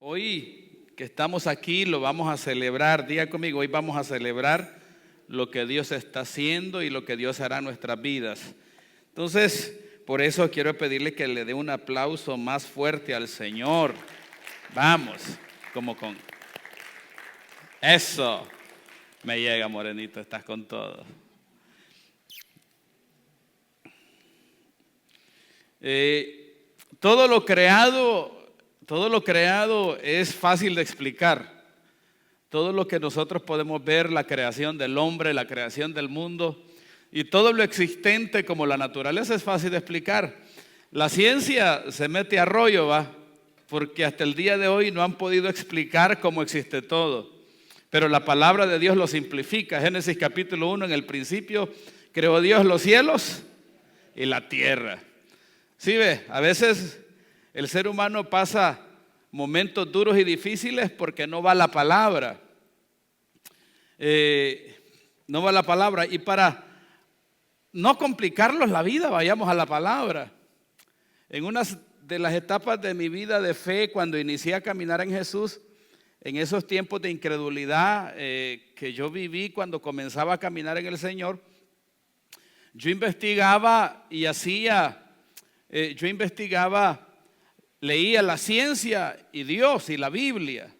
Hoy que estamos aquí lo vamos a celebrar, diga conmigo, hoy vamos a celebrar lo que Dios está haciendo y lo que Dios hará en nuestras vidas. Entonces, por eso quiero pedirle que le dé un aplauso más fuerte al Señor. Vamos, como con eso. Me llega, morenito, estás con todo. Todo lo creado es fácil de explicar. Todo lo que nosotros podemos ver, la creación del hombre, la creación del mundo y todo lo existente como la naturaleza es fácil de explicar. La ciencia se mete a rollo, porque hasta el día de hoy no han podido explicar cómo existe todo. Pero la palabra de Dios lo simplifica. Génesis capítulo 1, en el principio creó Dios los cielos y la tierra. Sí, ve, a veces el ser humano pasa momentos duros y difíciles porque no va la palabra. No va la palabra. Y para no complicarnos la vida, vayamos a la palabra. En una de las etapas de mi vida de fe, cuando inicié a caminar en Jesús, en esos tiempos de incredulidad que yo viví cuando comenzaba a caminar en el Señor, yo investigaba y leía la ciencia y Dios y la Biblia.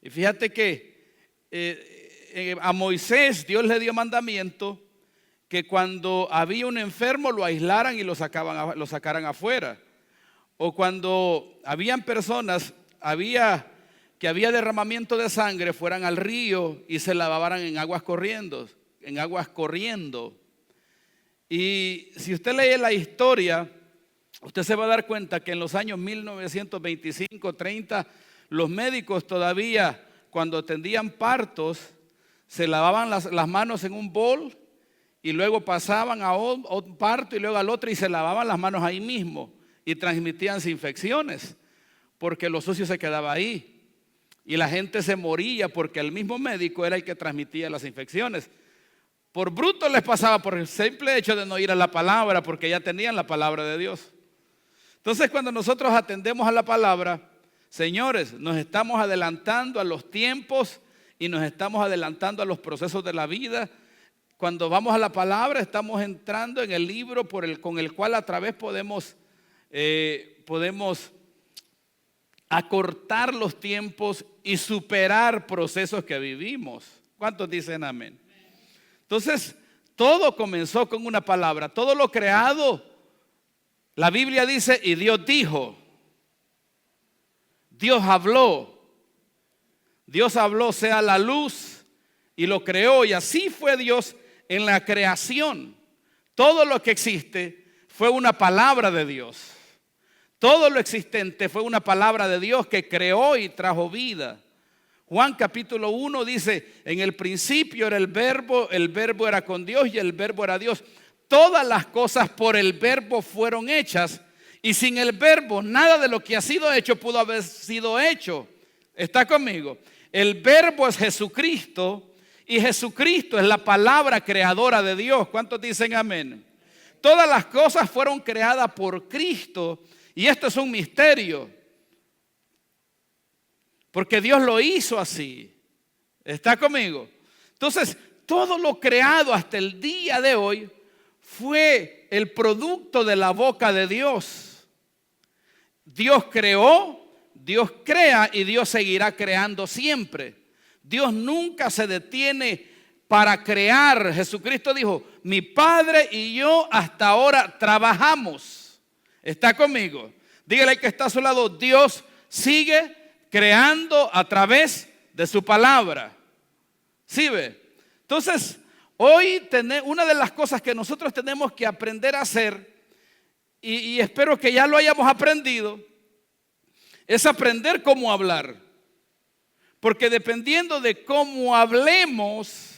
Y fíjate que a Moisés Dios le dio mandamiento que cuando había un enfermo lo aislaran y lo sacaran afuera. O cuando habían personas, que había derramamiento de sangre, fueran al río y se lavaran en aguas corriendo. Y si usted lee la historia, usted se va a dar cuenta que en los años 1925, 30, los médicos todavía cuando atendían partos se lavaban las manos en un bol y luego pasaban a un parto y luego al otro y se lavaban las manos ahí mismo y transmitían infecciones porque lo sucio se quedaba ahí y la gente se moría porque el mismo médico era el que transmitía las infecciones. Por bruto les pasaba por el simple hecho de no ir a la palabra porque ya tenían la palabra de Dios. Entonces, cuando nosotros atendemos a la palabra, señores, nos estamos adelantando a los tiempos y nos estamos adelantando a los procesos de la vida. Cuando vamos a la palabra, estamos entrando en el libro con el cual a través podemos acortar los tiempos y superar procesos que vivimos. ¿Cuántos dicen amén? Entonces, todo comenzó con una palabra. Todo lo creado, la Biblia dice, y Dios dijo. Dios habló, sea la luz y lo creó y así fue Dios en la creación. Todo lo que existe fue una palabra de Dios. Todo lo existente fue una palabra de Dios que creó y trajo vida. Juan capítulo 1 dice, en el principio era el verbo era con Dios y el verbo era Dios. Todas las cosas por el verbo fueron hechas. Y sin el verbo, nada de lo que ha sido hecho pudo haber sido hecho. ¿Está conmigo? El verbo es Jesucristo y Jesucristo es la palabra creadora de Dios. ¿Cuántos dicen amén? Todas las cosas fueron creadas por Cristo y esto es un misterio. Porque Dios lo hizo así. ¿Está conmigo? Entonces, todo lo creado hasta el día de hoy fue el producto de la boca de Dios. Dios creó, Dios crea y Dios seguirá creando siempre. Dios nunca se detiene para crear. Jesucristo dijo, mi Padre y yo hasta ahora trabajamos. ¿Está conmigo? Dígale al que está a su lado, Dios sigue creando a través de su palabra. ¿Sí ve? Entonces, hoy una de las cosas que nosotros tenemos que aprender a hacer, y espero que ya lo hayamos aprendido, es aprender cómo hablar. Porque dependiendo de cómo hablemos,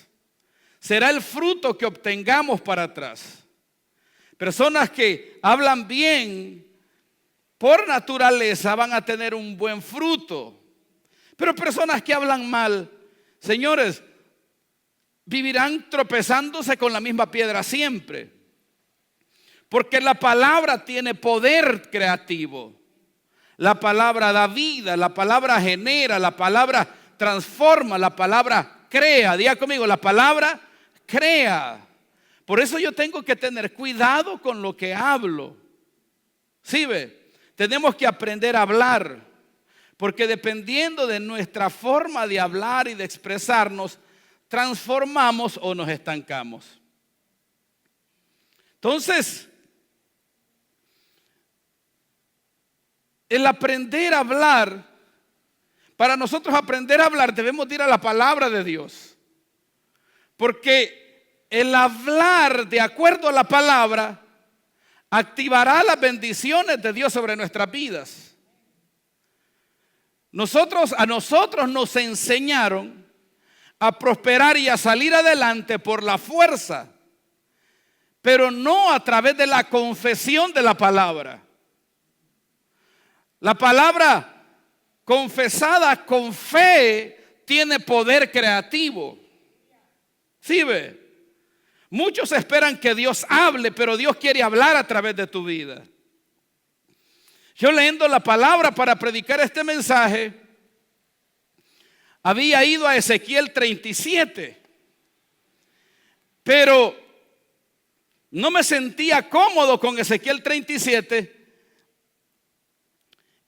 será el fruto que obtengamos para atrás. Personas que hablan bien, por naturaleza van a tener un buen fruto. Pero personas que hablan mal, señores, vivirán tropezándose con la misma piedra siempre. Porque la palabra tiene poder creativo. la palabra da vida, la palabra genera, la palabra transforma, la palabra crea. Diga conmigo, la palabra crea. Por eso yo tengo que tener cuidado con lo que hablo. ¿Sí ve? Tenemos que aprender a hablar, porque dependiendo de nuestra forma de hablar y de expresarnos, transformamos o nos estancamos. Entonces, el aprender a hablar, para nosotros aprender a hablar debemos ir a la palabra de Dios. Porque el hablar de acuerdo a la palabra activará las bendiciones de Dios sobre nuestras vidas. A nosotros nos enseñaron a prosperar y a salir adelante por la fuerza, pero no a través de la confesión de la palabra. La palabra confesada con fe tiene poder creativo. ¿Sí ve? Muchos esperan que Dios hable, pero Dios quiere hablar a través de tu vida. Yo leyendo la palabra para predicar este mensaje, había ido a Ezequiel 37, pero no me sentía cómodo con Ezequiel 37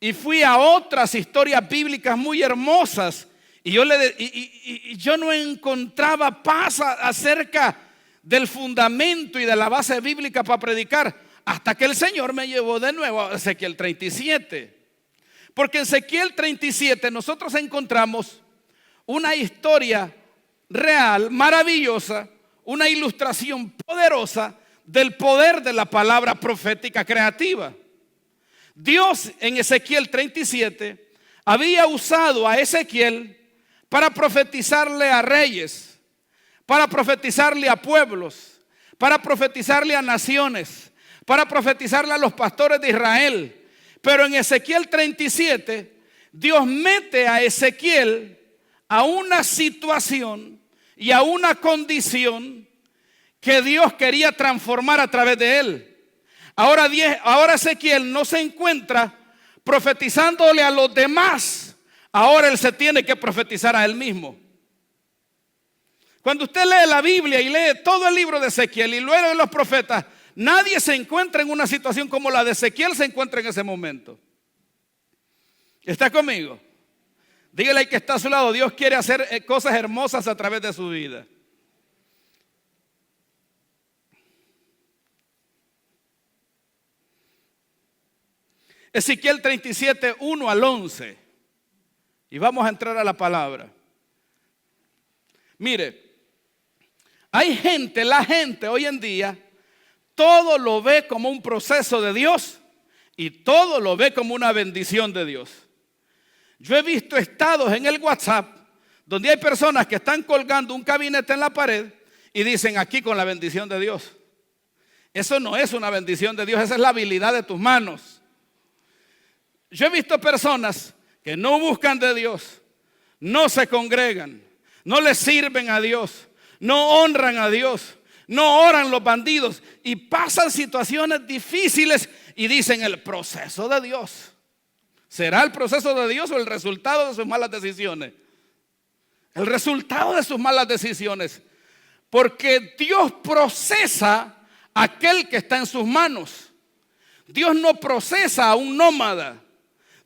y fui a otras historias bíblicas muy hermosas y yo no encontraba paz acerca del fundamento y de la base bíblica para predicar, hasta que el Señor me llevó de nuevo a Ezequiel 37. Porque en Ezequiel 37 nosotros encontramos una historia real, maravillosa, una ilustración poderosa del poder de la palabra profética creativa. Dios en Ezequiel 37 había usado a Ezequiel para profetizarle a reyes, para profetizarle a pueblos, para profetizarle a naciones, para profetizarle a los pastores de Israel. Pero en Ezequiel 37, Dios mete a Ezequiel a una situación y a una condición que Dios quería transformar a través de él. Ahora Ezequiel no se encuentra profetizándole a los demás. Ahora él se tiene que profetizar a él mismo. Cuando usted lee la Biblia y lee todo el libro de Ezequiel y luego de los profetas, nadie se encuentra en una situación como la de Ezequiel se encuentra en ese momento. ¿Está conmigo? Dígale al que está a su lado, Dios quiere hacer cosas hermosas a través de su vida. Ezequiel 37, 1 al 11. Y vamos a entrar a la palabra. Mire, la gente hoy en día, todo lo ve como un proceso de Dios y todo lo ve como una bendición de Dios. Yo he visto estados en el WhatsApp donde hay personas que están colgando un gabinete en la pared y dicen aquí con la bendición de Dios. Eso no es una bendición de Dios, esa es la habilidad de tus manos. Yo he visto personas que no buscan de Dios, no se congregan, no le sirven a Dios, no honran a Dios, no oran los bandidos y pasan situaciones difíciles y dicen el proceso de Dios. ¿Será el proceso de Dios o el resultado de sus malas decisiones? El resultado de sus malas decisiones. Porque Dios procesa a aquel que está en sus manos. Dios no procesa a un nómada.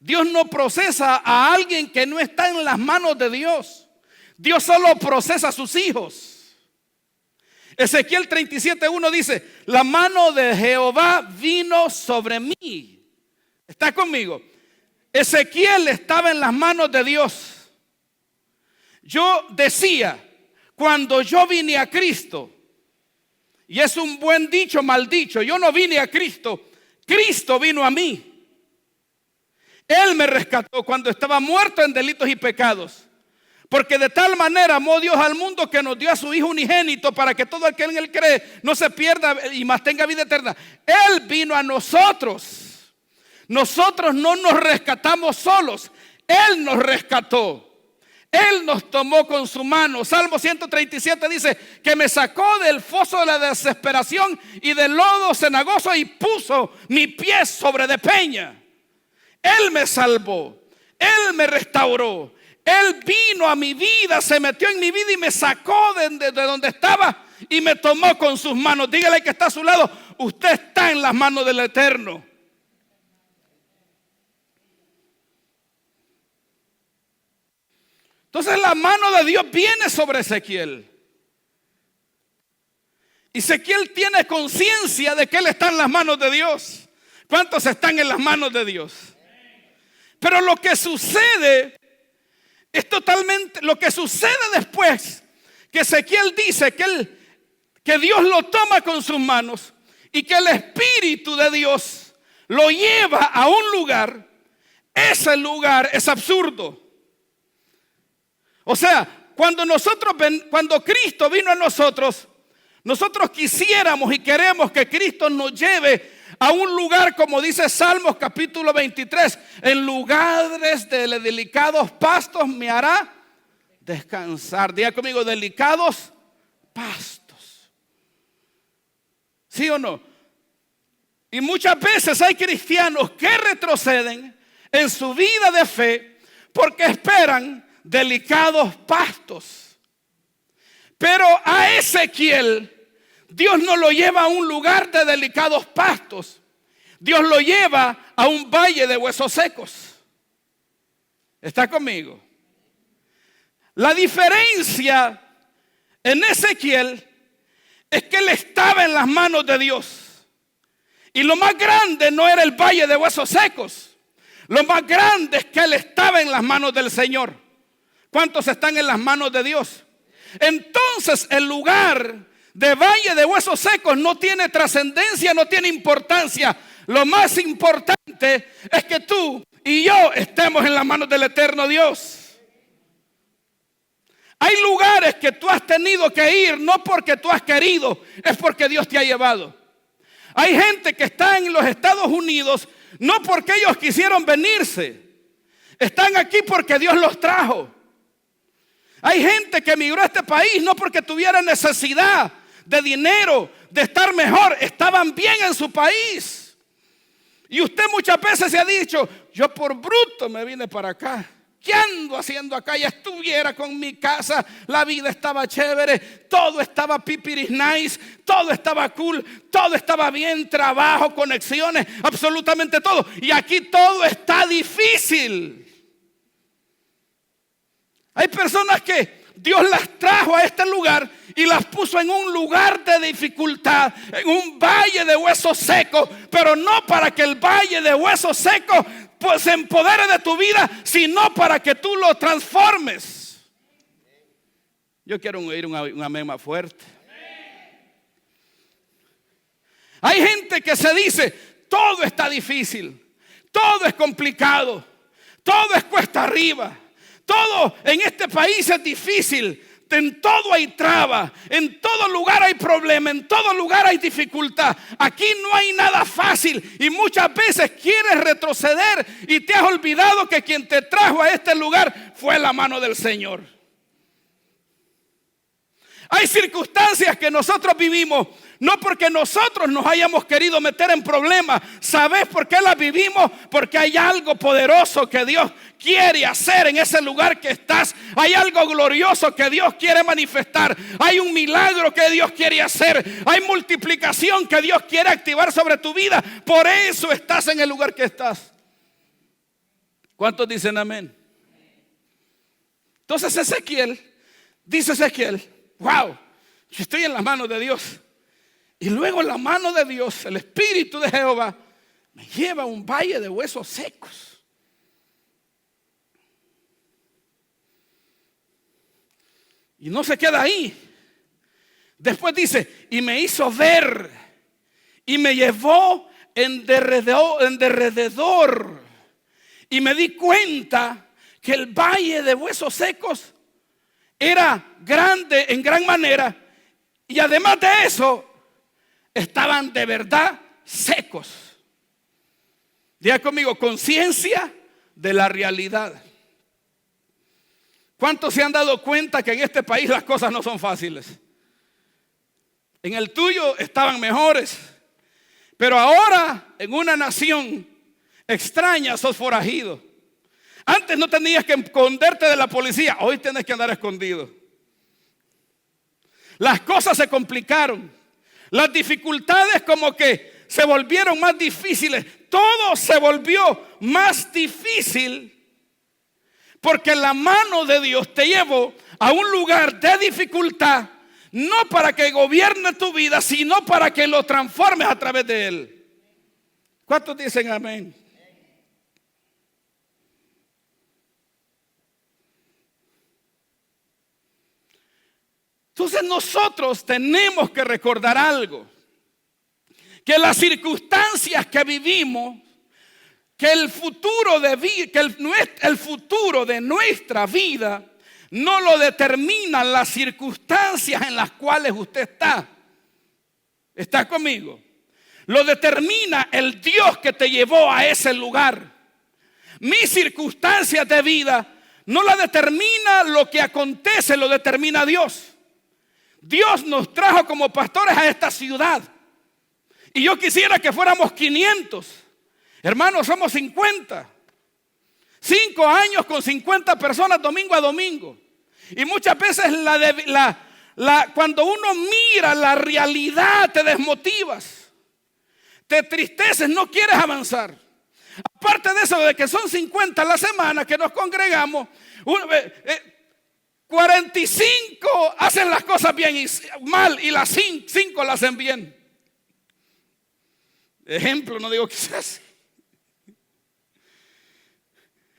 Dios no procesa a alguien que no está en las manos de Dios. Dios solo procesa a sus hijos. Ezequiel 37:1 dice: la mano de Jehová vino sobre mí. ¿Está conmigo? Ezequiel estaba en las manos de Dios. Yo decía, cuando yo vine a Cristo, y es un buen dicho, mal dicho, yo no vine a Cristo, Cristo vino a mí. Él me rescató cuando estaba muerto en delitos y pecados. Porque de tal manera amó Dios al mundo que nos dio a su Hijo unigénito para que todo aquel en él cree no se pierda y más tenga vida eterna. Él vino a nosotros. Nosotros no nos rescatamos solos. Él nos rescató. Él nos tomó con su mano. Salmo 137 dice que me sacó del foso de la desesperación y del lodo cenagoso y puso mi pie sobre de peña. Él me salvó, Él me restauró, Él vino a mi vida, se metió en mi vida y me sacó de donde estaba y me tomó con sus manos. Dígale que está a su lado, usted está en las manos del Eterno. Entonces la mano de Dios viene sobre Ezequiel. Ezequiel tiene conciencia de que él está en las manos de Dios. ¿Cuántos están en las manos de Dios? Pero lo que sucede es totalmente, lo que sucede después que Ezequiel dice que Dios lo toma con sus manos y que el Espíritu de Dios lo lleva a un lugar, ese lugar es absurdo. O sea, cuando Cristo vino a nosotros quisiéramos y queremos que Cristo nos lleve a un lugar, como dice Salmos capítulo 23, en lugares de delicados pastos me hará descansar. Diga conmigo, delicados pastos. ¿Sí o no? Y muchas veces hay cristianos que retroceden en su vida de fe porque esperan delicados pastos. Pero a Ezequiel Dios no lo lleva a un lugar de delicados pastos. Dios lo lleva a un valle de huesos secos. ¿Está conmigo? La diferencia en Ezequiel es que él estaba en las manos de Dios. Y lo más grande no era el valle de huesos secos. Lo más grande es que él estaba en las manos del Señor. ¿Cuántos están en las manos de Dios? Entonces el lugar de valle de huesos secos no tiene trascendencia, no tiene importancia. Lo más importante es que tú y yo estemos en las manos del eterno Dios. Hay lugares que tú has tenido que ir no porque tú has querido, es porque Dios te ha llevado. Hay gente que está en los Estados Unidos no porque ellos quisieron venirse, están aquí porque Dios los trajo. Hay gente que emigró a este país no porque tuviera necesidad de dinero, de estar mejor, estaban bien en su país. Y usted muchas veces se ha dicho, yo por bruto me vine para acá. ¿Qué ando haciendo acá? Ya estuviera con mi casa, la vida estaba chévere, todo estaba pipiris nice, todo estaba cool, todo estaba bien, trabajo, conexiones, absolutamente todo. Y aquí todo está difícil. Hay personas que Dios las trajo a este lugar y las puso en un lugar de dificultad, en un valle de huesos secos, pero no para que el valle de huesos secos pues se empodere de tu vida, sino para que tú lo transformes. Yo quiero oír un amén más fuerte. Hay gente que se dice, todo está difícil, todo es complicado, todo es cuesta arriba. Todo en este país es difícil, en todo hay traba, en todo lugar hay problema, en todo lugar hay dificultad. Aquí no hay nada fácil y muchas veces quieres retroceder y te has olvidado que quien te trajo a este lugar fue la mano del Señor. Hay circunstancias que nosotros vivimos no porque nosotros nos hayamos querido meter en problemas. ¿Sabes por qué las vivimos? Porque hay algo poderoso que Dios quiere hacer en ese lugar que estás. Hay algo glorioso que Dios quiere manifestar. Hay un milagro que Dios quiere hacer. Hay multiplicación que Dios quiere activar sobre tu vida. Por eso estás en el lugar que estás. ¿Cuántos dicen amén? Entonces dice Ezequiel, wow, yo estoy en las manos de Dios. Y luego en la mano de Dios, el Espíritu de Jehová me lleva a un valle de huesos secos. Y no se queda ahí. Después dice, y me hizo ver y me llevó en derredor. Y me di cuenta que el valle de huesos secos era grande en gran manera. Y además de eso, estaban de verdad secos. Diga conmigo, conciencia de la realidad. ¿Cuántos se han dado cuenta que en este país las cosas no son fáciles? En el tuyo estaban mejores, pero ahora en una nación extraña, sos forajido. Antes no tenías que esconderte de la policía, hoy tienes que andar escondido. Las cosas se complicaron. Las dificultades como que se volvieron más difíciles. Todo se volvió más difícil porque la mano de Dios te llevó a un lugar de dificultad, no para que gobierne tu vida, sino para que lo transformes a través de Él. ¿Cuántos dicen amén? Entonces nosotros tenemos que recordar algo, que las circunstancias que vivimos, que el futuro de nuestra vida no lo determinan las circunstancias en las cuales usted está. ¿Está conmigo? Lo determina el Dios que te llevó a ese lugar. Mis circunstancias de vida no la determina lo que acontece, lo determina Dios. Dios nos trajo como pastores a esta ciudad. Y yo quisiera que fuéramos 500. Hermanos, somos 50. 5 años con 50 personas domingo a domingo. Y muchas veces cuando uno mira la realidad te desmotivas. Te entristeces, no quieres avanzar. Aparte de eso, de que son 50 la semana que nos congregamos, 45 hacen las cosas bien y mal, y las 5 las hacen bien. Ejemplo, no digo que sea así.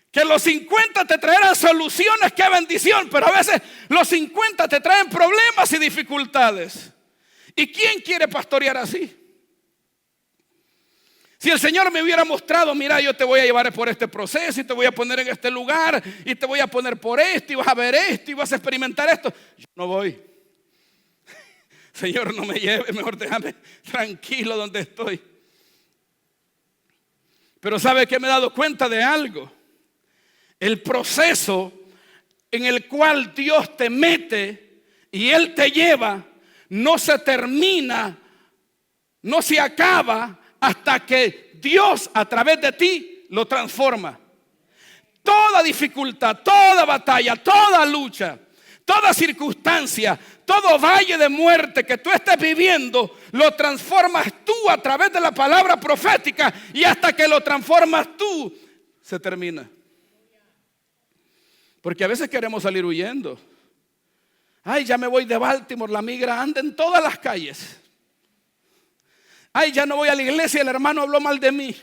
Que los 50 te traerán soluciones, qué bendición, pero a veces los 50 te traen problemas y dificultades. ¿Y quién quiere pastorear así? Si el Señor me hubiera mostrado, mira, yo te voy a llevar por este proceso y te voy a poner en este lugar y te voy a poner por esto y vas a ver esto y vas a experimentar esto, yo no voy. Señor, no me lleve, mejor déjame tranquilo donde estoy. Pero ¿sabe qué? Me he dado cuenta de algo. El proceso en el cual Dios te mete y Él te lleva no se termina, no se acaba hasta que Dios a través de ti lo transforma. Toda dificultad, toda batalla, toda lucha, toda circunstancia, todo valle de muerte que tú estés viviendo, lo transformas tú a través de la palabra profética, y hasta que lo transformas tú, se termina. Porque a veces queremos salir huyendo. Ay, ya me voy de Baltimore, la migra anda en todas las calles. Ay, ya no voy a la iglesia, el hermano habló mal de mí.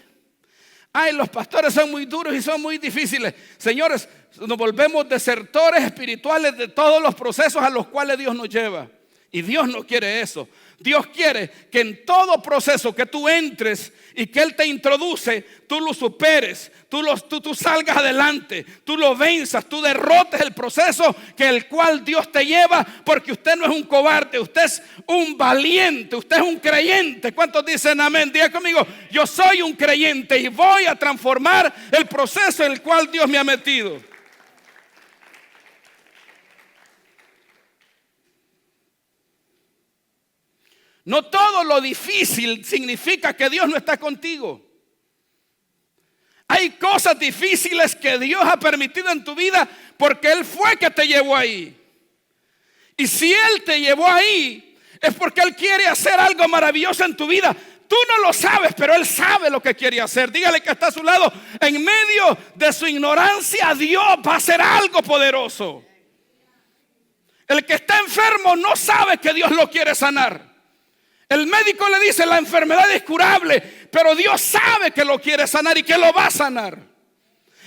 Ay, los pastores son muy duros y son muy difíciles. Señores, nos volvemos desertores espirituales de todos los procesos a los cuales Dios nos lleva. Y Dios no quiere eso. Dios quiere que en todo proceso que tú entres y que Él te introduce, tú lo superes, tú salgas adelante, tú lo venzas, tú derrotes el proceso que el cual Dios te lleva, porque usted no es un cobarde, usted es un valiente, usted es un creyente. ¿Cuántos dicen amén? Diga conmigo, yo soy un creyente y voy a transformar el proceso en el cual Dios me ha metido. No todo lo difícil significa que Dios no está contigo. Hay cosas difíciles que Dios ha permitido en tu vida porque Él fue que te llevó ahí. Y si Él te llevó ahí, es porque Él quiere hacer algo maravilloso en tu vida. Tú no lo sabes, pero Él sabe lo que quiere hacer. Dígale que está a su lado, en medio de su ignorancia, Dios va a hacer algo poderoso. El que está enfermo no sabe que Dios lo quiere sanar. El médico le dice la enfermedad es curable, pero Dios sabe que lo quiere sanar y que lo va a sanar.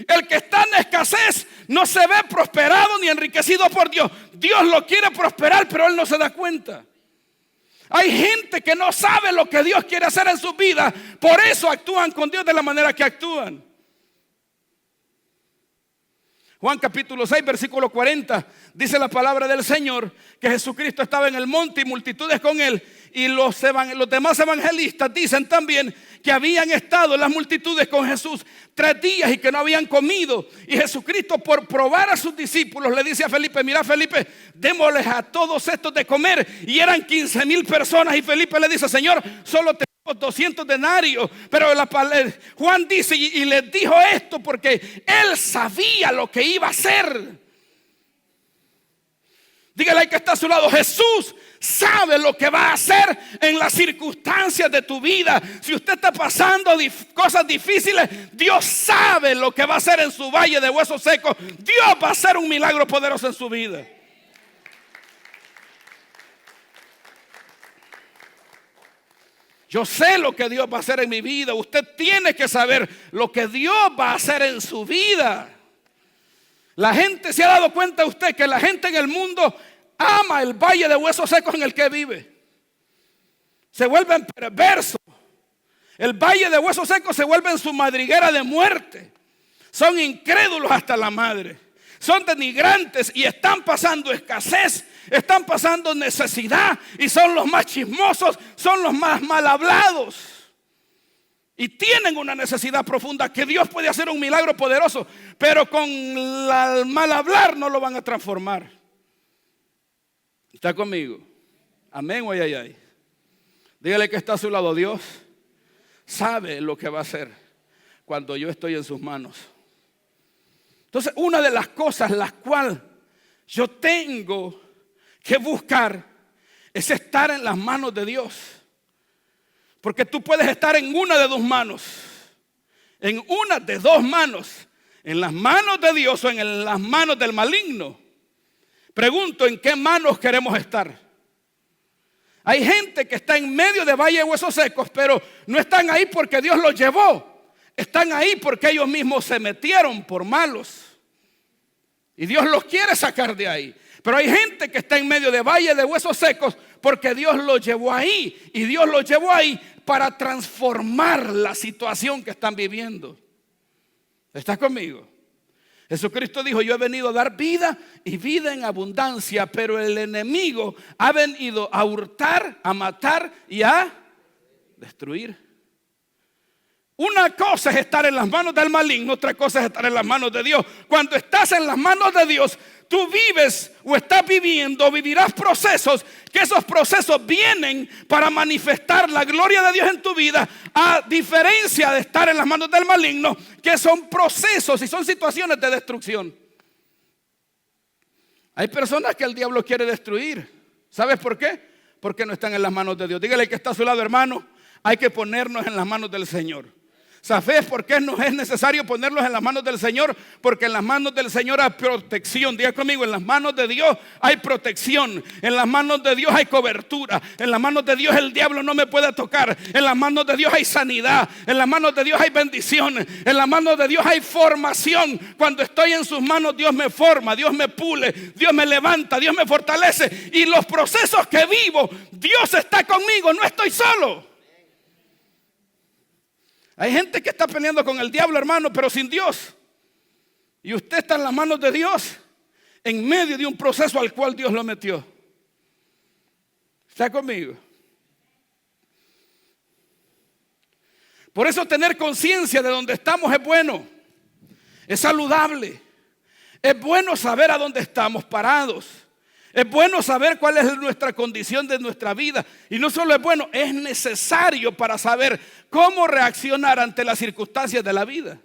El que está en escasez no se ve prosperado ni enriquecido por Dios. Dios lo quiere prosperar, pero Él no se da cuenta. Hay gente que no sabe lo que Dios quiere hacer en su vida, por eso actúan con Dios de la manera que actúan. Juan capítulo 6 versículo 40 dice la palabra del Señor que Jesucristo estaba en el monte y multitudes con Él, y los demás evangelistas dicen también que habían estado las multitudes con Jesús 3 días y que no habían comido, y Jesucristo, por probar a sus discípulos, le dice a Felipe, mira Felipe, démosles a todos estos de comer, y eran 15,000 personas, y Felipe le dice, Señor, solo tenemos 200 denarios. Pero Juan dice, y les dijo esto porque él sabía lo que iba a hacer. Dígale al que está a su lado: Jesús sabe lo que va a hacer en las circunstancias de tu vida. Si usted está pasando cosas difíciles, Dios sabe lo que va a hacer en su valle de huesos secos. Dios va a hacer un milagro poderoso en su vida. Yo sé lo que Dios va a hacer en mi vida. Usted tiene que saber lo que Dios va a hacer en su vida. La gente se ha dado cuenta, usted, que la gente en el mundo ama el valle de huesos secos en el que vive. Se vuelven perversos. El valle de huesos secos se vuelve en su madriguera de muerte. Son incrédulos hasta la madre. Son denigrantes y están pasando escasez, están pasando necesidad, y son los más chismosos, son los más mal hablados. Y tienen una necesidad profunda que Dios puede hacer un milagro poderoso, pero con el mal hablar no lo van a transformar. ¿Está conmigo? Amén o ay, ay. Dígale que está a su lado: Dios sabe lo que va a hacer cuando yo estoy en sus manos. Entonces, una de las cosas las cuales yo tengo que buscar es estar en las manos de Dios. Porque tú puedes estar en una de dos manos, en una de dos manos, en las manos de Dios o en las manos del maligno. Pregunto, ¿en qué manos queremos estar? Hay gente que está en medio de valle de huesos secos, pero no están ahí porque Dios los llevó. Están ahí porque ellos mismos se metieron por malos. Y Dios los quiere sacar de ahí. Pero hay gente que está en medio de valle de huesos secos porque Dios los llevó ahí. Y Dios los llevó ahí para transformar la situación que están viviendo. ¿Estás conmigo? Jesucristo dijo: yo he venido a dar vida y vida en abundancia. Pero el enemigo ha venido a hurtar, a matar y a destruir. Una cosa es estar en las manos del maligno, otra cosa es estar en las manos de Dios. Cuando estás en las manos de Dios, tú vives o estás viviendo, vivirás procesos, que esos procesos vienen para manifestar la gloria de Dios en tu vida, a diferencia de estar en las manos del maligno, que son procesos y son situaciones de destrucción. Hay personas que el diablo quiere destruir. ¿Sabes por qué? Porque no están en las manos de Dios. Dígale que está a su lado: hermano, hay que ponernos en las manos del Señor. ¿Sabes por qué no es necesario ponerlos en las manos del Señor? Porque en las manos del Señor hay protección. Diga conmigo: en las manos de Dios hay protección. En las manos de Dios hay cobertura. En las manos de Dios el diablo no me puede tocar. En las manos de Dios hay sanidad. En las manos de Dios hay bendición. En las manos de Dios hay formación. Cuando estoy en sus manos, Dios me forma, Dios me pule, Dios me levanta, Dios me fortalece. Y los procesos que vivo, Dios está conmigo, no estoy solo. Hay gente que está peleando con el diablo, hermano, pero sin Dios. Y usted está en las manos de Dios, en medio de un proceso al cual Dios lo metió. ¿Está conmigo? Por eso tener conciencia de dónde estamos es bueno. Es saludable. Es bueno saber a dónde estamos parados. Es bueno saber cuál es nuestra condición de nuestra vida. Y no solo es bueno, es necesario para saber cómo reaccionar ante las circunstancias de la vida.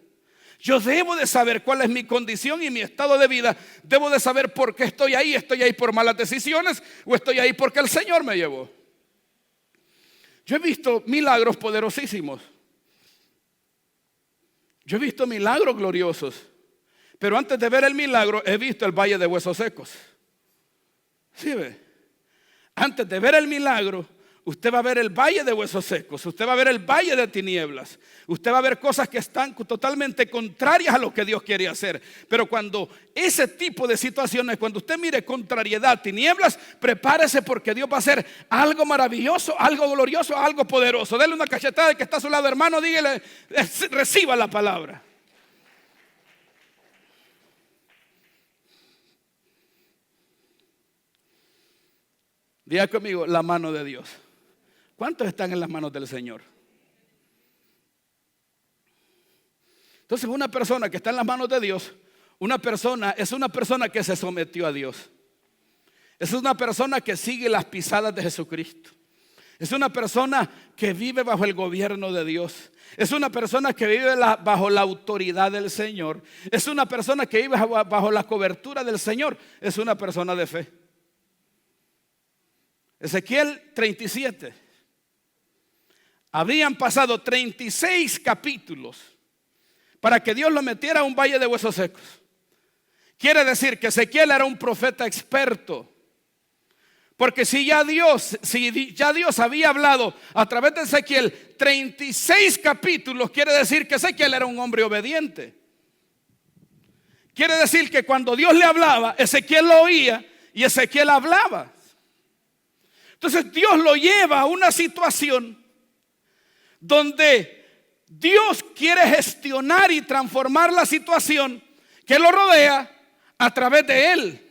Yo debo de saber cuál es mi condición y mi estado de vida. Debo de saber por qué estoy ahí. ¿Estoy ahí por malas decisiones o estoy ahí porque el Señor me llevó? Yo he visto milagros poderosísimos. Yo he visto milagros gloriosos. Pero antes de ver el milagro, he visto el valle de huesos secos. ¿Sí ve? Antes de ver el milagro, usted va a ver el valle de huesos secos. Usted va a ver el valle de tinieblas. Usted va a ver cosas que están totalmente contrarias a lo que Dios quiere hacer. Pero cuando ese tipo de situaciones, cuando usted mire contrariedad, tinieblas, prepárese, porque Dios va a hacer algo maravilloso, algo glorioso, algo poderoso. Dele una cachetada al que está a su lado, hermano. Dígale: reciba la palabra. Diga conmigo: la mano de Dios. ¿Cuántos están en las manos del Señor? Entonces, una persona que está en las manos de Dios, es una persona que se sometió a Dios. Es una persona que sigue las pisadas de Jesucristo. Es una persona que vive bajo el gobierno de Dios. Es una persona que vive bajo la autoridad del Señor. Es una persona que vive bajo la cobertura del Señor. Es una persona de fe. Ezequiel 37. Habrían pasado 36 capítulos para que Dios lo metiera a un valle de huesos secos. Quiere decir que Ezequiel era un profeta experto. Porque si ya Dios había hablado a través de Ezequiel 36 capítulos, quiere decir que Ezequiel era un hombre obediente. Quiere decir que cuando Dios le hablaba, Ezequiel lo oía y Ezequiel hablaba. Entonces Dios lo lleva a una situación donde Dios quiere gestionar y transformar la situación que lo rodea a través de él.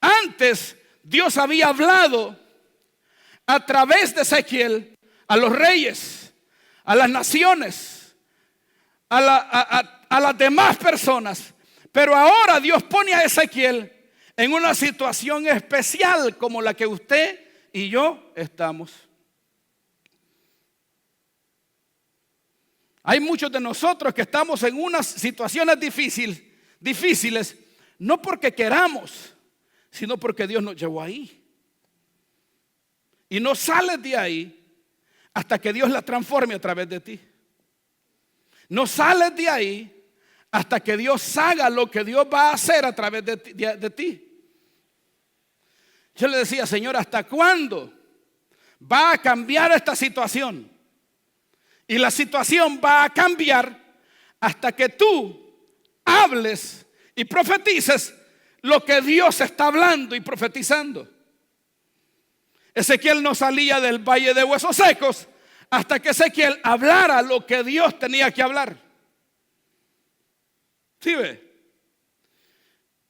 Antes Dios había hablado a través de Ezequiel a los reyes, a las naciones, a las demás personas. Pero ahora Dios pone a Ezequiel en una situación especial como la que usted y yo estamos. Hay muchos de nosotros que estamos en unas situaciones difíciles, no porque queramos, sino porque Dios nos llevó ahí. Y no sales de ahí hasta que Dios la transforme a través de ti. No sales de ahí hasta que Dios haga lo que Dios va a hacer a través de ti. Yo le decía, Señor, ¿hasta cuándo va a cambiar esta situación? Y la situación va a cambiar hasta que tú hables y profetices lo que Dios está hablando y profetizando. Ezequiel no salía del valle de huesos secos hasta que Ezequiel hablara lo que Dios tenía que hablar. ¿Sí ve?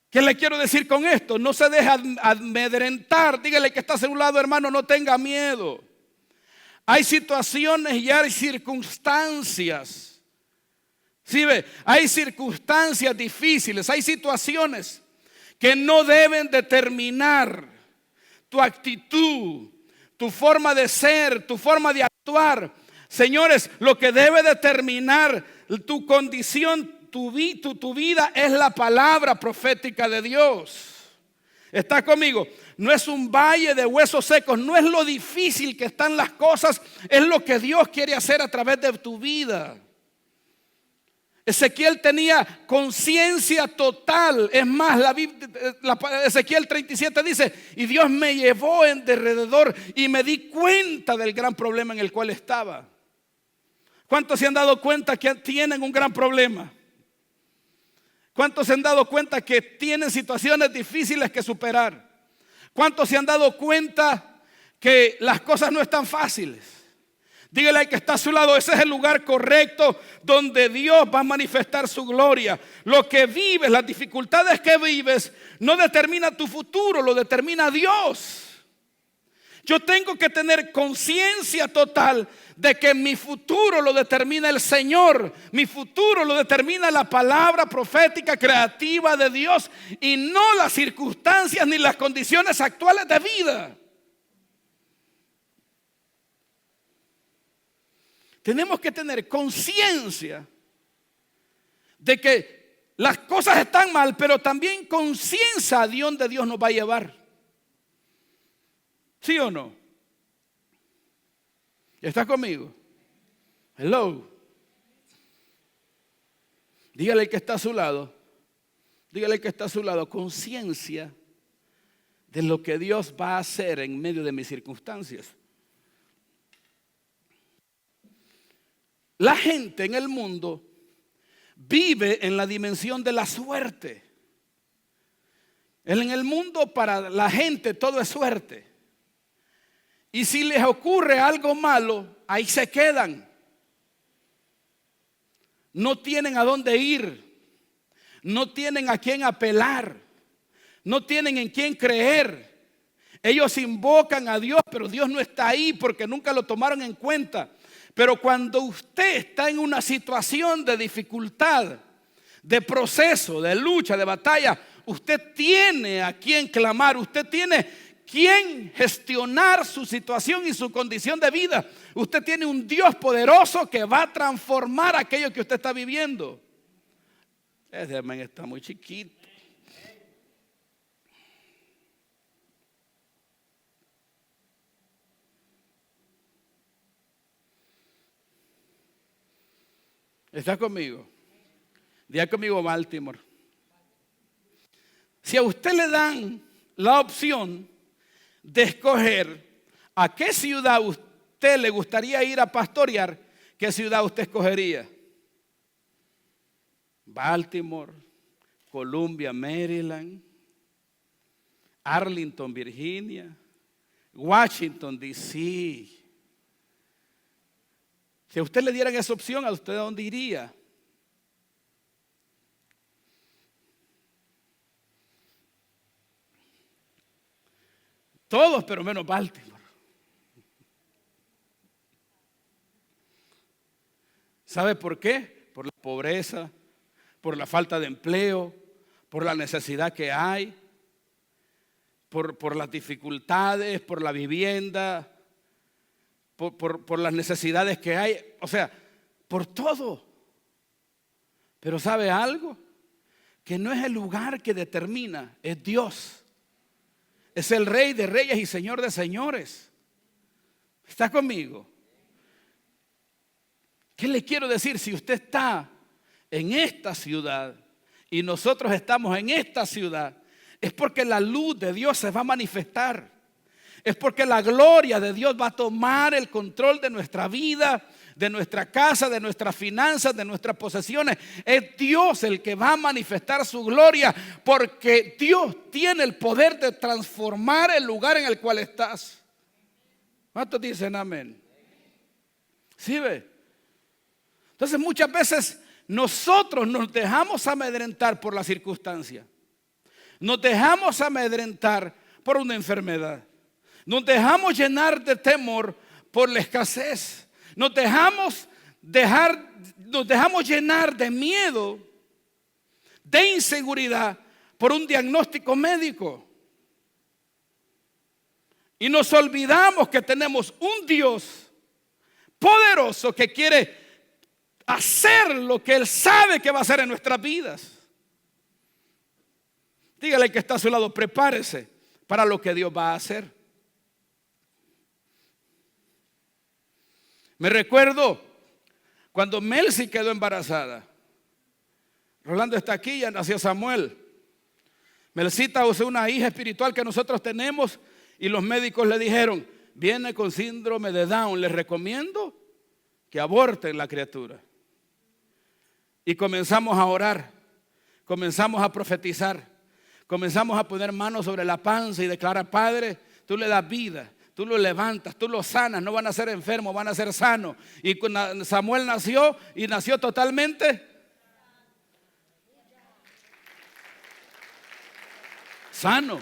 ¿Qué le quiero decir con esto? No se deje amedrentar. Dígale que está a un lado, hermano, no tenga miedo. Hay situaciones y hay circunstancias. ¿Sí ve? Hay circunstancias difíciles, hay situaciones que no deben determinar tu actitud, tu forma de ser, tu forma de actuar. Señores, lo que debe determinar tu condición, tu vida es la palabra profética de Dios. ¿Está conmigo? No es un valle de huesos secos, no es lo difícil que están las cosas, es lo que Dios quiere hacer a través de tu vida. Ezequiel tenía conciencia total. Es más, Ezequiel 37 dice: y Dios me llevó en derredor y me di cuenta del gran problema en el cual estaba. ¿Cuántos se han dado cuenta que tienen un gran problema? ¿Cuántos se han dado cuenta que tienen situaciones difíciles que superar? ¿Cuántos se han dado cuenta que las cosas no están fáciles? Dígale al que está a su lado, ese es el lugar correcto donde Dios va a manifestar su gloria. Lo que vives, las dificultades que vives, no determina tu futuro, lo determina Dios. Yo tengo que tener conciencia total de que mi futuro lo determina el Señor. Mi futuro lo determina la palabra profética creativa de Dios y no las circunstancias ni las condiciones actuales de vida. Tenemos que tener conciencia de que las cosas están mal, pero también conciencia de dónde Dios nos va a llevar. ¿Sí o no? ¿Estás conmigo? Hello. Dígale al que está a su lado. Dígale al que está a su lado. Conciencia de lo que Dios va a hacer en medio de mis circunstancias. La gente en el mundo vive en la dimensión de la suerte. En el mundo para la gente todo es suerte. Y si les ocurre algo malo, ahí se quedan. No tienen a dónde ir. No tienen a quién apelar. No tienen en quién creer. Ellos invocan a Dios, pero Dios no está ahí porque nunca lo tomaron en cuenta. Pero cuando usted está en una situación de dificultad, de proceso, de lucha, de batalla, usted tiene a quien clamar, usted tiene quién gestionar su situación y su condición de vida. Usted tiene un Dios poderoso que va a transformar aquello que usted está viviendo. Ese amén está muy chiquito. ¿Está conmigo? Diga conmigo, Baltimore. Si a usted le dan la opción de escoger a qué ciudad usted le gustaría ir a pastorear, ¿qué ciudad usted escogería? Baltimore, Columbia, Maryland, Arlington, Virginia, Washington, D.C. Si a usted le dieran esa opción, ¿a usted a dónde iría? Todos, pero menos Baltimore. ¿Sabe por qué? Por la pobreza, por la falta de empleo, por la necesidad que hay, por las dificultades, por la vivienda, por las necesidades que hay, o sea, por todo. Pero ¿sabe algo? Que no es el lugar que determina, es Dios. Es el Rey de reyes y Señor de señores. ¿Está conmigo? ¿Qué le quiero decir? Si usted está en esta ciudad y nosotros estamos en esta ciudad, es porque la luz de Dios se va a manifestar. Es porque la gloria de Dios va a tomar el control de nuestra vida, de nuestra casa, de nuestras finanzas, de nuestras posesiones. Es Dios el que va a manifestar su gloria, porque Dios tiene el poder de transformar el lugar en el cual estás. ¿Cuántos dicen amén? ¿Sí ve? Entonces muchas veces nosotros nos dejamos amedrentar por la circunstancia. Nos dejamos amedrentar por una enfermedad. Nos dejamos llenar de temor por la escasez. Nos dejamos llenar de miedo, de inseguridad por un diagnóstico médico. Y nos olvidamos que tenemos un Dios poderoso que quiere hacer lo que Él sabe que va a hacer en nuestras vidas. Dígale al que está a su lado, prepárese para lo que Dios va a hacer. Me recuerdo cuando Melcy quedó embarazada. Rolando está aquí, ya nació Samuel. Melcita es una hija espiritual que nosotros tenemos y los médicos le dijeron, viene con síndrome de Down, les recomiendo que aborten la criatura. Y comenzamos a orar, comenzamos a profetizar, comenzamos a poner manos sobre la panza y declarar, Padre, tú le das vida. Tú lo levantas, tú lo sanas, no van a ser enfermos, van a ser sanos. Y Samuel nació y nació totalmente sano.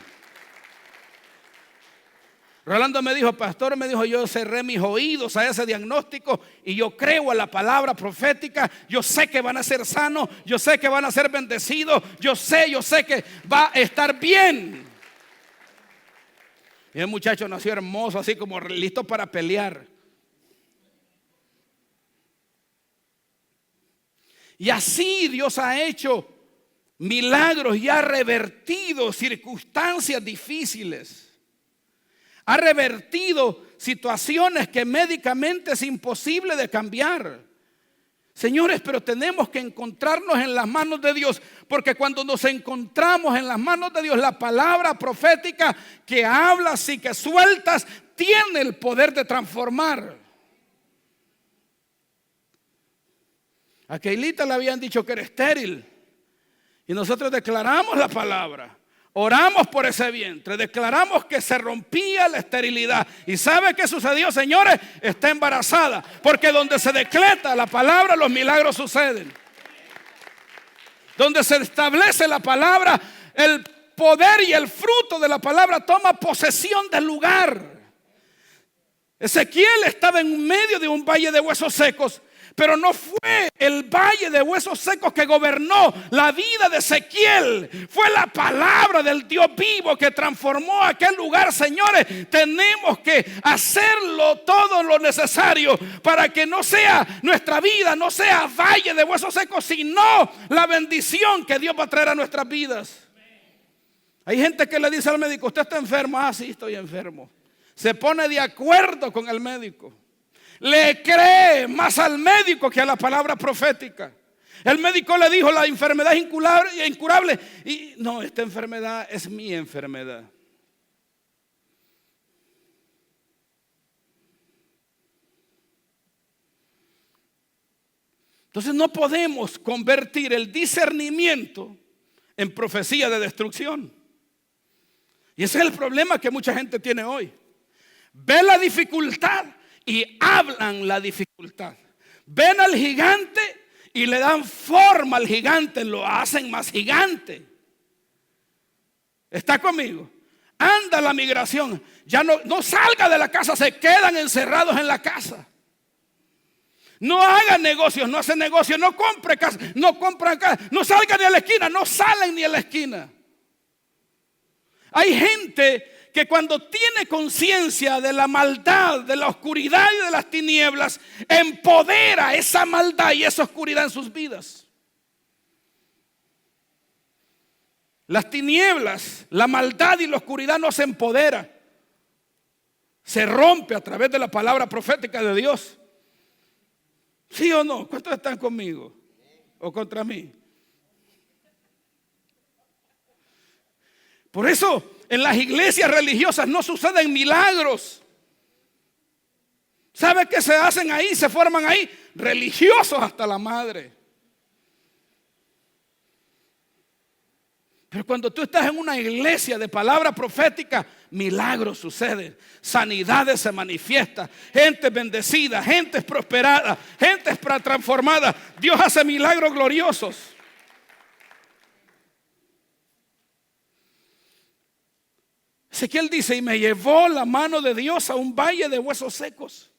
Rolando me dijo, pastor, yo cerré mis oídos a ese diagnóstico y yo creo a la palabra profética. Yo sé que van a ser sanos, yo sé que van a ser bendecidos, yo sé que va a estar bien. Y el muchacho nació hermoso, así como listo para pelear. Y así Dios ha hecho milagros y ha revertido circunstancias difíciles. Ha revertido situaciones que médicamente es imposible de cambiar. Señores, pero tenemos que encontrarnos en las manos de Dios, porque cuando nos encontramos en las manos de Dios, la palabra profética que hablas y que sueltas tiene el poder de transformar. A Keilita le habían dicho que era estéril y nosotros declaramos la palabra. Oramos por ese vientre, declaramos que se rompía la esterilidad. ¿Y sabe qué sucedió, señores? Está embarazada, porque donde se decreta la palabra, los milagros suceden. Donde se establece la palabra, el poder y el fruto de la palabra toma posesión del lugar. Ezequiel estaba en medio de un valle de huesos secos, Pero no fue el valle de huesos secos que gobernó la vida de Ezequiel. Fue la palabra del Dios vivo que transformó aquel lugar. Señores, tenemos que hacerlo todo lo necesario para que no sea nuestra vida, no sea valle de huesos secos, sino la bendición que Dios va a traer a nuestras vidas. Hay gente que le dice al médico: usted está enfermo. Ah, sí, estoy enfermo. Se pone de acuerdo con el médico. Le cree más al médico que a la palabra profética. El médico le dijo: la enfermedad es incurable. Y no, esta enfermedad es mi enfermedad. Entonces no podemos convertir el discernimiento en profecía de destrucción. Y ese es el problema que mucha gente tiene hoy. Ve la dificultad y hablan la dificultad. Ven al gigante y le dan forma al gigante, lo hacen más gigante. ¿Está conmigo? Anda la migración. Ya no salga de la casa, se quedan encerrados en la casa. No hagan negocios, no hacen negocios, no compren casa, no compran casa, no salgan ni a la esquina, no salen ni a la esquina. Hay gente que cuando tiene conciencia de la maldad, de la oscuridad y de las tinieblas, empodera esa maldad y esa oscuridad en sus vidas. Las tinieblas, la maldad y la oscuridad no se empodera. Se rompe a través de la palabra profética de Dios. ¿Sí o no? ¿Cuántos están conmigo? ¿O contra mí? Por eso en las iglesias religiosas no suceden milagros. ¿Sabe qué se hacen ahí? Se forman ahí religiosos hasta la madre. Pero cuando tú estás en una iglesia de palabra profética, milagros suceden, sanidades se manifiestan, gente bendecida, gente prosperada, gente transformada. Dios hace milagros gloriosos. Ezequiel dice: y me llevó la mano de Dios a un valle de huesos secos.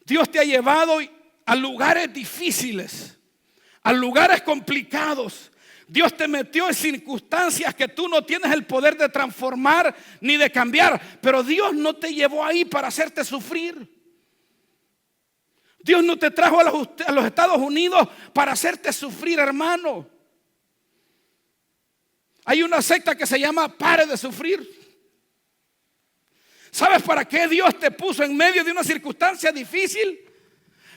Dios te ha llevado a lugares difíciles, a lugares complicados. Dios te metió en circunstancias que tú no tienes el poder de transformar ni de cambiar. Pero Dios no te llevó ahí para hacerte sufrir. Dios no te trajo a los Estados Unidos para hacerte sufrir, hermano. Hay una secta que se llama Pare de Sufrir. ¿Sabes para qué Dios te puso en medio de una circunstancia difícil?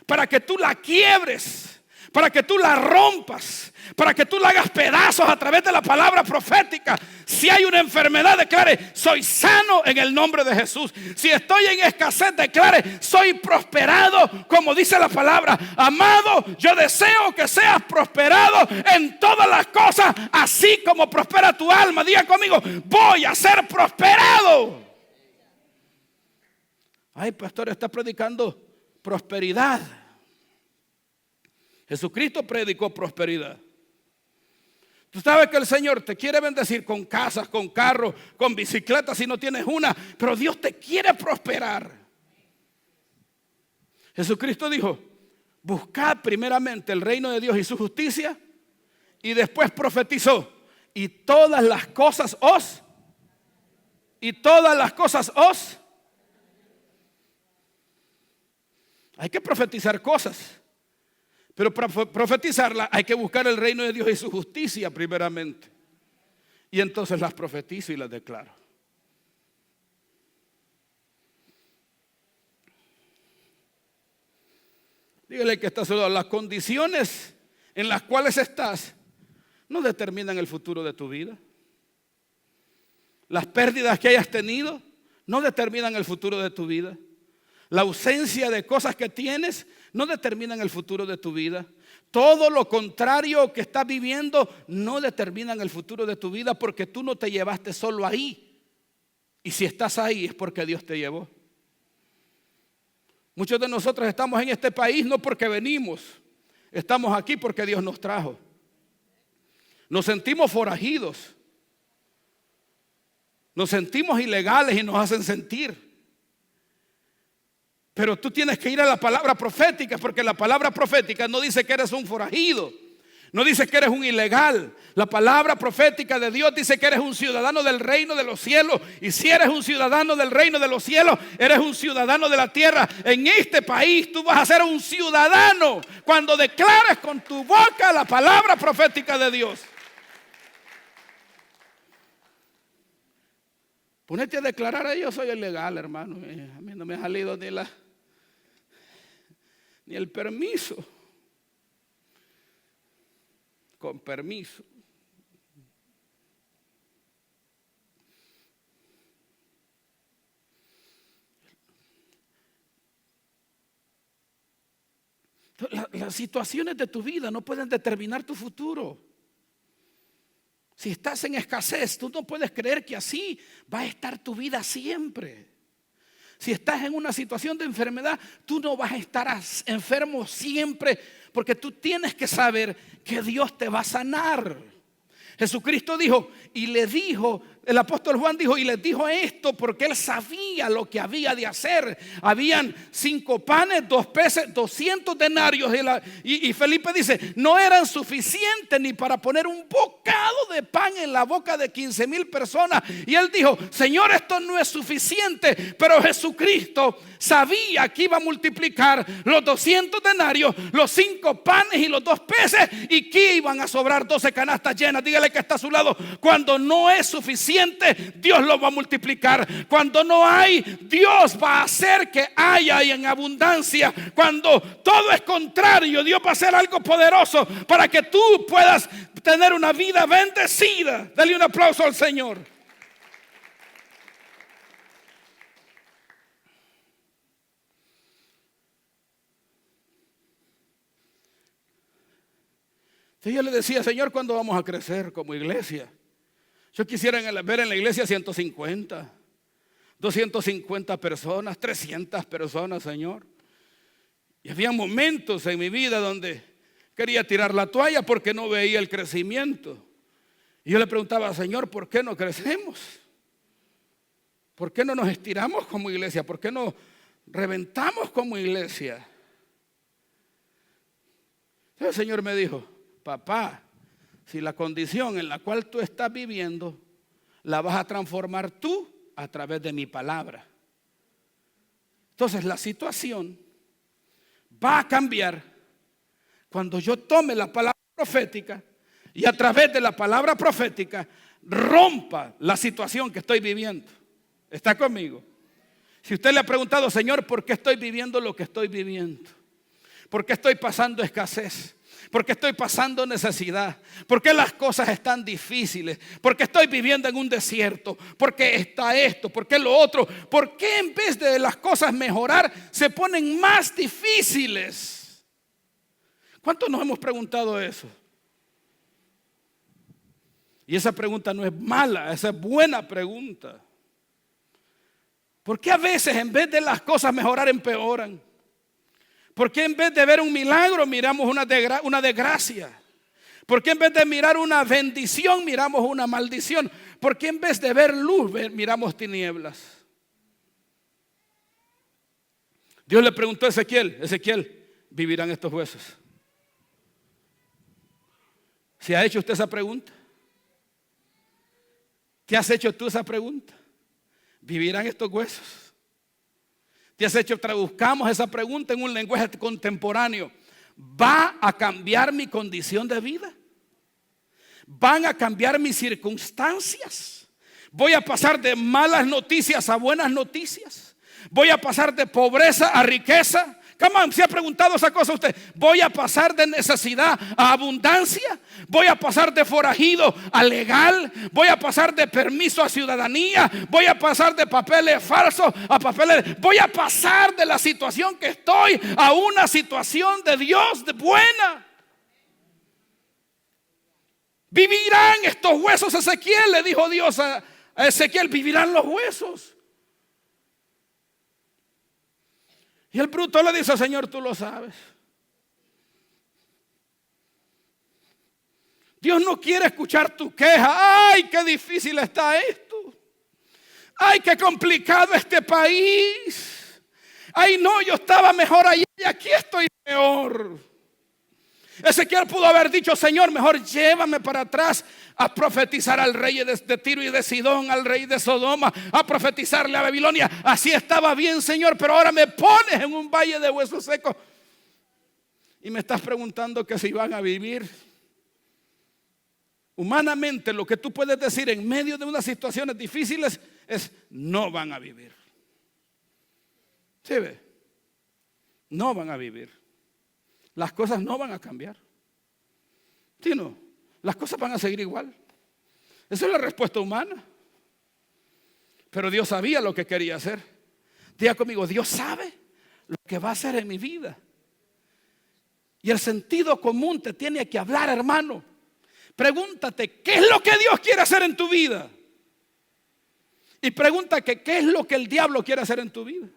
Para que tú la quiebres, para que tú la rompas, para que tú la hagas pedazos a través de la palabra profética. Si hay una enfermedad, declare: soy sano en el nombre de Jesús. Si estoy en escasez, declare: soy prosperado, como dice la palabra. Amado, yo deseo que seas prosperado en todas las cosas, así como prospera tu alma. Diga conmigo: voy a ser prosperado. Ay, pastor, está predicando prosperidad. Jesucristo predicó prosperidad. Tú sabes que el Señor te quiere bendecir con casas, con carros, con bicicletas si no tienes una, pero Dios te quiere prosperar. Jesucristo dijo: buscad primeramente el reino de Dios y su justicia, y después profetizó: y todas las cosas os. Hay que profetizar cosas. Pero para profetizarla hay que buscar el reino de Dios y su justicia primeramente. Y entonces las profetizo y las declaro. Dígale que está a su lado: las condiciones en las cuales estás no determinan el futuro de tu vida. Las pérdidas que hayas tenido no determinan el futuro de tu vida. La ausencia de cosas que tienes no determinan el futuro de tu vida. Todo lo contrario que estás viviendo no determinan el futuro de tu vida, porque tú no te llevaste solo ahí. Y si estás ahí es porque Dios te llevó. Muchos de nosotros estamos en este país no porque venimos. Estamos aquí porque Dios nos trajo. Nos sentimos forajidos. Nos sentimos ilegales y nos hacen sentir. Pero tú tienes que ir a la palabra profética, porque la palabra profética no dice que eres un forajido, no dice que eres un ilegal. La palabra profética de Dios dice que eres un ciudadano del reino de los cielos. Y si eres un ciudadano del reino de los cielos, eres un ciudadano de la tierra. En este país tú vas a ser un ciudadano cuando declares con tu boca la palabra profética de Dios. Ponete a declarar: yo soy ilegal, hermano. A mí no me ha salido ni el permiso. Con permiso. Las situaciones de tu vida no pueden determinar tu futuro. Si estás en escasez, tú no puedes creer que así va a estar tu vida siempre. Si estás en una situación de enfermedad, tú no vas a estar enfermo siempre, porque tú tienes que saber que Dios te va a sanar. Jesucristo dijo, y le dijo, el apóstol Juan dijo, y les dijo esto porque él sabía lo que había de hacer. Habían 5 panes, 2 peces, 200 denarios. Y Felipe dice, no eran suficientes ni para poner un bocado de pan en la boca de 15,000 personas. Y él dijo, Señor, esto no es suficiente. Pero Jesucristo sabía que iba a multiplicar los 200 denarios, los 5 panes y los 2 peces, y que iban a sobrar 12 canastas llenas. Dígale que está a su lado, cuando no es suficiente, Dios lo va a multiplicar. Cuando no hay, Dios va a hacer que haya y en abundancia. Cuando todo es contrario, Dios va a hacer algo poderoso para que tú puedas tener una vida bendecida. Dale un aplauso al Señor. Entonces yo le decía, Señor, ¿cuándo vamos a crecer como iglesia? Yo quisiera ver en la iglesia 150, 250 personas, 300 personas, Señor. Y había momentos en mi vida donde quería tirar la toalla porque no veía el crecimiento. Y yo le preguntaba, Señor, ¿por qué no crecemos? ¿Por qué no nos estiramos como iglesia? ¿Por qué no reventamos como iglesia? Entonces el Señor me dijo, papá, si la condición en la cual tú estás viviendo la vas a transformar tú a través de mi palabra, entonces la situación va a cambiar cuando yo tome la palabra profética y a través de la palabra profética rompa la situación que estoy viviendo. ¿Está conmigo? Si usted le ha preguntado, Señor, ¿por qué estoy viviendo lo que estoy viviendo? ¿Por qué estoy pasando escasez? ¿Por qué estoy pasando necesidad? ¿Por qué las cosas están difíciles? ¿Por qué estoy viviendo en un desierto? ¿Por qué está esto? ¿Por qué lo otro? ¿Por qué en vez de las cosas mejorar se ponen más difíciles? ¿Cuántos nos hemos preguntado eso? Y esa pregunta no es mala, esa es buena pregunta. ¿Por qué a veces en vez de las cosas mejorar empeoran? ¿Por qué en vez de ver un milagro miramos una desgracia? ¿Por qué en vez de mirar una bendición miramos una maldición? ¿Por qué en vez de ver luz miramos tinieblas? Dios le preguntó a Ezequiel, Ezequiel, ¿vivirán estos huesos? ¿Se ha hecho usted esa pregunta? ¿Te has hecho tú esa pregunta? ¿Vivirán estos huesos? ¿Te has hecho? Traduzcamos esa pregunta en un lenguaje contemporáneo. ¿Va a cambiar mi condición de vida? ¿Van a cambiar mis circunstancias? ¿Voy a pasar de malas noticias a buenas noticias? ¿Voy a pasar de pobreza a riqueza? Come on, ¿se ha preguntado esa cosa usted? ¿Voy a pasar de necesidad a abundancia? ¿Voy a pasar de forajido a legal? ¿Voy a pasar de permiso a ciudadanía? ¿Voy a pasar de papeles falsos a papeles? ¿Voy a pasar de la situación que estoy a una situación de Dios de buena? ¿Vivirán estos huesos, Ezequiel? Le dijo Dios a Ezequiel, ¿vivirán los huesos? Y el bruto le dice, Señor, tú lo sabes. Dios no quiere escuchar tu queja. Ay, qué difícil está esto. Ay, qué complicado este país. Ay, no, yo estaba mejor allá y aquí estoy peor. Ezequiel pudo haber dicho: Señor, mejor llévame para atrás a profetizar al rey de Tiro y de Sidón, al rey de Sodoma, a profetizarle a Babilonia. Así estaba bien, Señor, pero ahora me pones en un valle de huesos secos y me estás preguntando que si van a vivir. Humanamente, lo que tú puedes decir en medio de unas situaciones difíciles es: no van a vivir. ¿Sí ve? No van a vivir. Las cosas no van a cambiar. ¿Sí no? Las cosas van a seguir igual. Esa es la respuesta humana. Pero Dios sabía lo que quería hacer. Diga conmigo: Dios sabe lo que va a hacer en mi vida. Y el sentido común te tiene que hablar, hermano. Pregúntate: ¿qué es lo que Dios quiere hacer en tu vida? Y pregúntate: ¿qué es lo que el diablo quiere hacer en tu vida?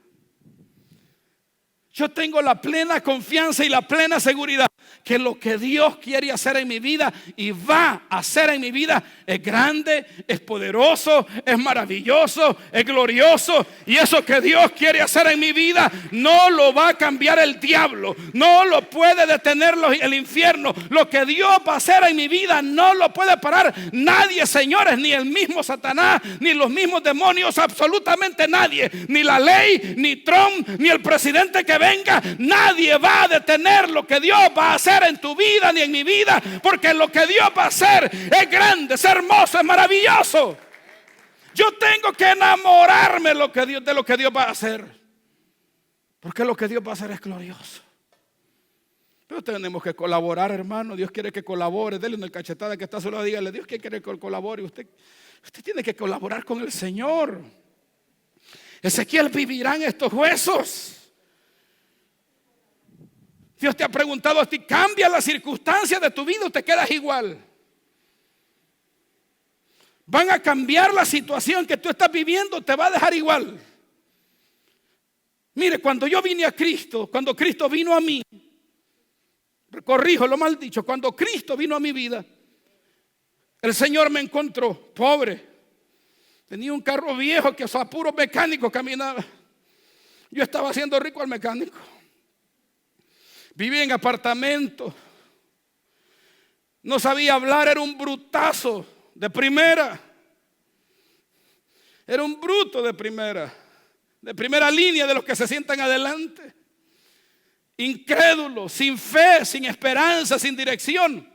Yo tengo la plena confianza y la plena seguridad que lo que Dios quiere hacer en mi vida y va a hacer en mi vida es grande, es poderoso, es maravilloso, es glorioso. Y eso que Dios quiere hacer en mi vida no lo va a cambiar el diablo, no lo puede detener el infierno. Lo que Dios va a hacer en mi vida no lo puede parar nadie, señores, ni el mismo Satanás, ni los mismos demonios, absolutamente nadie. Ni la ley, ni Trump, ni el presidente que venga. Nadie va a detener lo que Dios va a hacer en tu vida ni en mi vida, porque lo que Dios va a hacer es grande, es hermoso, es maravilloso. Yo tengo que enamorarme de lo que Dios va a hacer, porque lo que Dios va a hacer es glorioso. Pero tenemos que colaborar, hermano. Dios quiere que colabore. Dele una cachetada que está solo, dígale: Dios quiere que colabore. Usted tiene que colaborar con el Señor. Ezequiel vivirá en estos huesos. Dios te ha preguntado a ti: ¿cambia las circunstancias de tu vida o te quedas igual? ¿Van a cambiar la situación que tú estás viviendo o te va a dejar igual? Mire, cuando yo vine a Cristo, cuando Cristo vino a mí, corrijo lo mal dicho, cuando Cristo vino a mi vida, el Señor me encontró pobre. Tenía un carro viejo que a puro mecánico caminaba. Yo estaba haciendo rico al mecánico. Vivía en apartamento. No sabía hablar, era un brutazo de primera. Era un bruto de primera línea, de los que se sientan adelante. Incrédulo, sin fe, sin esperanza, sin dirección.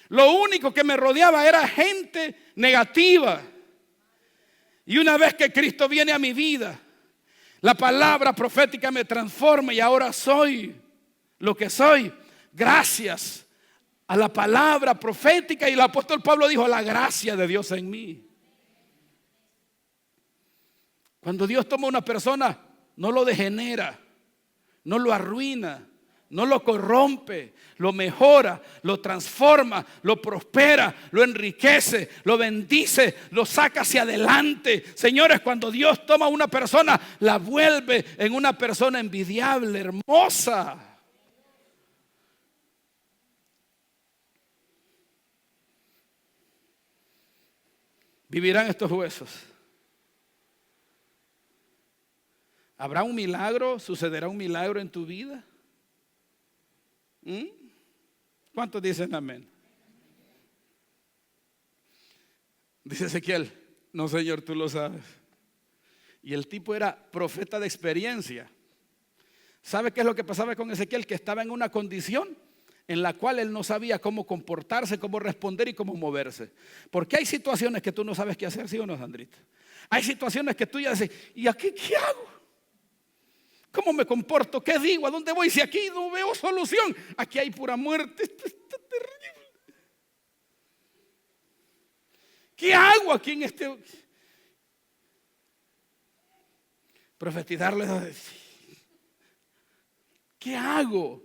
Lo único que me rodeaba era gente negativa. Y una vez que Cristo viene a mi vida, la palabra profética me transforma y ahora soy lo que soy gracias a la palabra profética. Y el apóstol Pablo dijo: la gracia de Dios en mí. Cuando Dios toma a una persona, no lo degenera, no lo arruina, no lo corrompe, lo mejora, lo transforma, lo prospera, lo enriquece, lo bendice, lo saca hacia adelante. Señores, cuando Dios toma a una persona, la vuelve en una persona envidiable, hermosa. Vivirán estos huesos. ¿Habrá un milagro? ¿Sucederá un milagro en tu vida? ¿Cuántos dicen amén? Dice Ezequiel: no, Señor, tú lo sabes. Y el tipo era profeta de experiencia. ¿Sabe qué es lo que pasaba con Ezequiel? Que estaba en una condición en la cual él no sabía cómo comportarse, cómo responder y cómo moverse. Porque hay situaciones que tú no sabes qué hacer, ¿sí o no, Sandrita? Hay situaciones que tú ya dices: ¿y aquí qué hago? ¿Cómo me comporto? ¿Qué digo? ¿A dónde voy? Si aquí no veo solución, aquí hay pura muerte. Esto está terrible. ¿Qué hago aquí en este? Profetizarles: ¿qué hago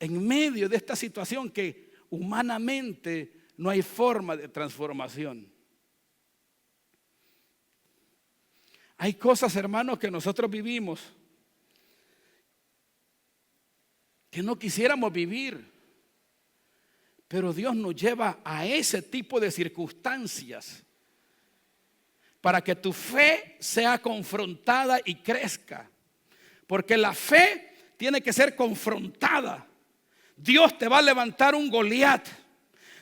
en medio de esta situación que humanamente no hay forma de transformación? Hay cosas, hermanos, que nosotros vivimos que no quisiéramos vivir, pero Dios nos lleva a ese tipo de circunstancias para que tu fe sea confrontada y crezca. Porque la fe tiene que ser confrontada. Dios te va a levantar un Goliat.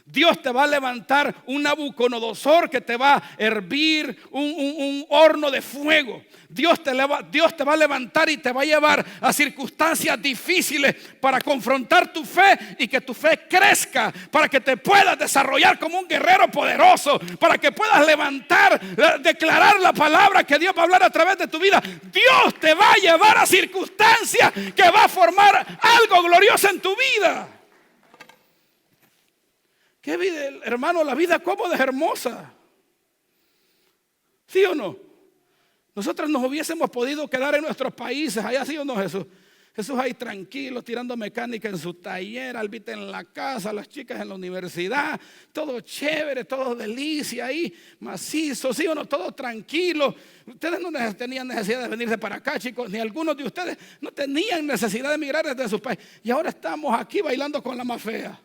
Dios te va a levantar un Nabucodonosor que te va a hervir un horno de fuego. Dios te va a levantar y te va a llevar a circunstancias difíciles para confrontar tu fe y que tu fe crezca, para que te puedas desarrollar como un guerrero poderoso, para que puedas levantar, declarar la palabra que Dios va a hablar a través de tu vida. Dios te va a llevar a circunstancias que va a formar algo glorioso en tu vida. ¿Qué vida, hermano? La vida cómoda es hermosa. ¿Sí o no? Nosotros nos hubiésemos podido quedar en nuestros países, allá, ¿sí o no, Jesús? Jesús ahí tranquilo, tirando mecánica en su taller, Albita en la casa, las chicas en la universidad, todo chévere, todo delicia ahí, macizo, ¿sí o no? Todo tranquilo. Ustedes no tenían necesidad de venirse para acá, chicos, ni algunos de ustedes no tenían necesidad de emigrar desde su país. Y ahora estamos aquí bailando con la más fea.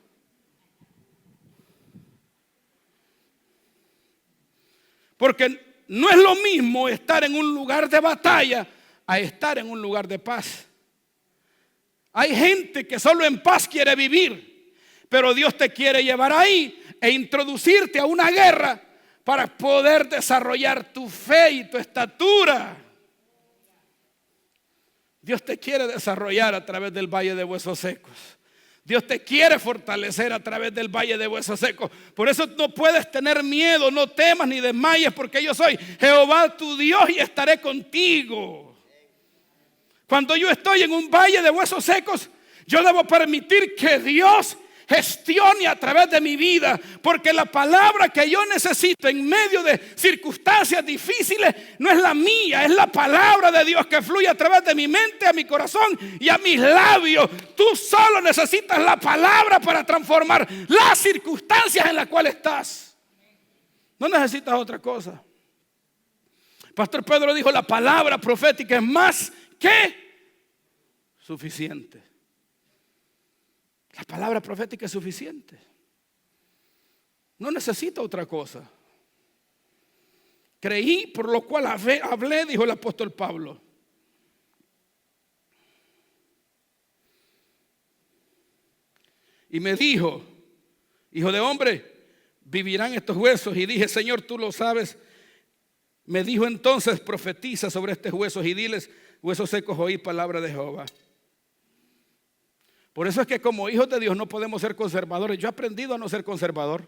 Porque no es lo mismo estar en un lugar de batalla a estar en un lugar de paz. Hay gente que solo en paz quiere vivir, pero Dios te quiere llevar ahí e introducirte a una guerra para poder desarrollar tu fe y tu estatura. Dios te quiere desarrollar a través del valle de huesos secos. Dios te quiere fortalecer a través del valle de huesos secos. Por eso no puedes tener miedo, no temas ni desmayes, porque yo soy Jehová tu Dios y estaré contigo. Cuando yo estoy en un valle de huesos secos, yo debo permitir que Dios gestione a través de mi vida, porque la palabra que yo necesito en medio de circunstancias difíciles no es la mía, es la palabra de Dios que fluye a través de mi mente, a mi corazón y a mis labios. Tú solo necesitas la palabra para transformar las circunstancias en las cuales estás. No necesitas otra cosa. Pastor Pedro dijo: la palabra profética es más que suficiente. La palabra profética es suficiente. No necesita otra cosa. Creí, por lo cual hablé, dijo el apóstol Pablo. Y me dijo: hijo de hombre, vivirán estos huesos. Y dije: Señor, tú lo sabes. Me dijo entonces: profetiza sobre estos huesos y diles: huesos secos, oí palabra de Jehová. Por eso es que como hijos de Dios no podemos ser conservadores. Yo he aprendido a no ser conservador.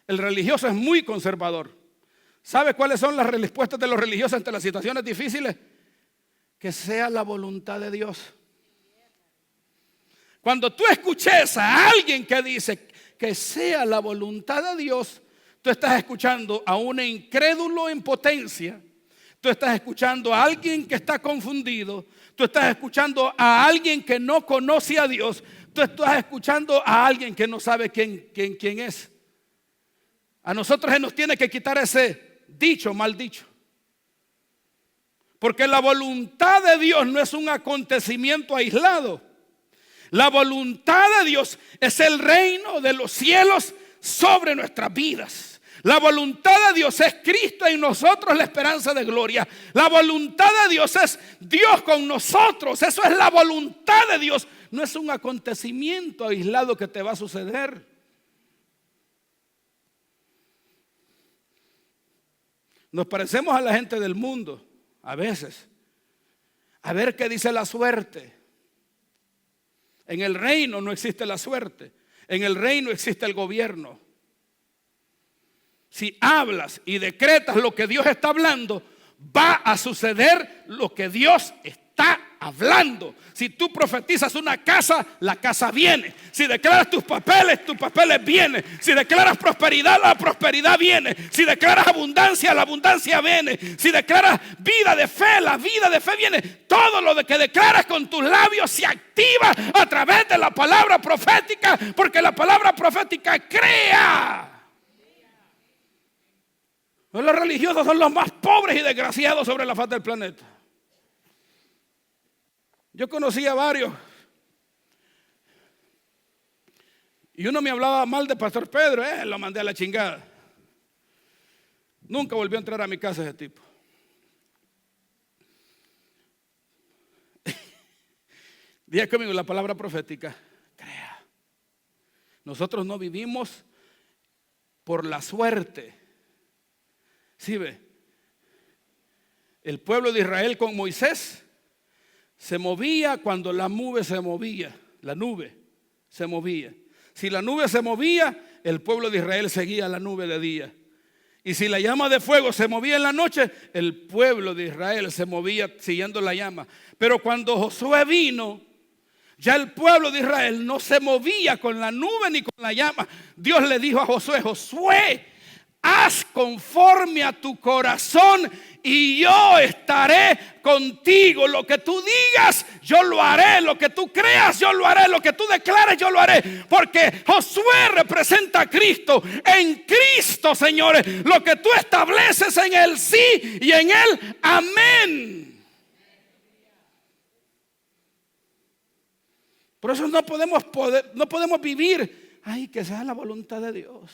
El religioso es muy conservador. ¿Sabe cuáles son las respuestas de los religiosos ante las situaciones difíciles? Que sea la voluntad de Dios. Cuando tú escuches a alguien que dice que sea la voluntad de Dios, tú estás escuchando a un incrédulo en potencia. Tú estás escuchando a alguien que está confundido. Tú estás escuchando a alguien que no conoce a Dios. Tú estás escuchando a alguien que no sabe quién es. A nosotros se nos tiene que quitar ese dicho, mal dicho. Porque la voluntad de Dios no es un acontecimiento aislado. La voluntad de Dios es el reino de los cielos sobre nuestras vidas. La voluntad de Dios es Cristo en nosotros, la esperanza de gloria. La voluntad de Dios es Dios con nosotros. Eso es la voluntad de Dios. No es un acontecimiento aislado que te va a suceder. Nos parecemos a la gente del mundo a veces. A ver qué dice la suerte. En el reino no existe la suerte. En el reino existe el gobierno. Si hablas y decretas lo que Dios está hablando, va a suceder lo que Dios está hablando. Si tú profetizas una casa, la casa viene. Si declaras tus papeles vienen. Si declaras prosperidad, la prosperidad viene. Si declaras abundancia, la abundancia viene. Si declaras vida de fe, la vida de fe viene. Todo lo que declaras con tus labios se activa a través de la palabra profética, porque la palabra profética crea. Los religiosos son los más pobres y desgraciados sobre la faz del planeta. Yo conocí a varios y uno me hablaba mal de Pastor Pedro, lo mandé a la chingada. Nunca volvió a entrar a mi casa ese tipo. Diga conmigo la palabra profética. Crea. Nosotros no vivimos por la suerte. ¿Sí ve? El pueblo de Israel con Moisés se movía cuando la nube se movía. La nube se movía. Si la nube se movía, el pueblo de Israel seguía la nube de día. Y si la llama de fuego se movía en la noche, el pueblo de Israel se movía siguiendo la llama. Pero cuando Josué vino, ya el pueblo de Israel no se movía con la nube ni con la llama. Dios le dijo a Josué: Josué, haz conforme a tu corazón y yo estaré contigo. Lo que tú digas, yo lo haré. Lo que tú creas, yo lo haré. Lo que tú declares, yo lo haré. Porque Josué representa a Cristo. En Cristo, señores, lo que tú estableces en el sí y en el amén. Por eso no podemos vivir. Ay, que sea la voluntad de Dios.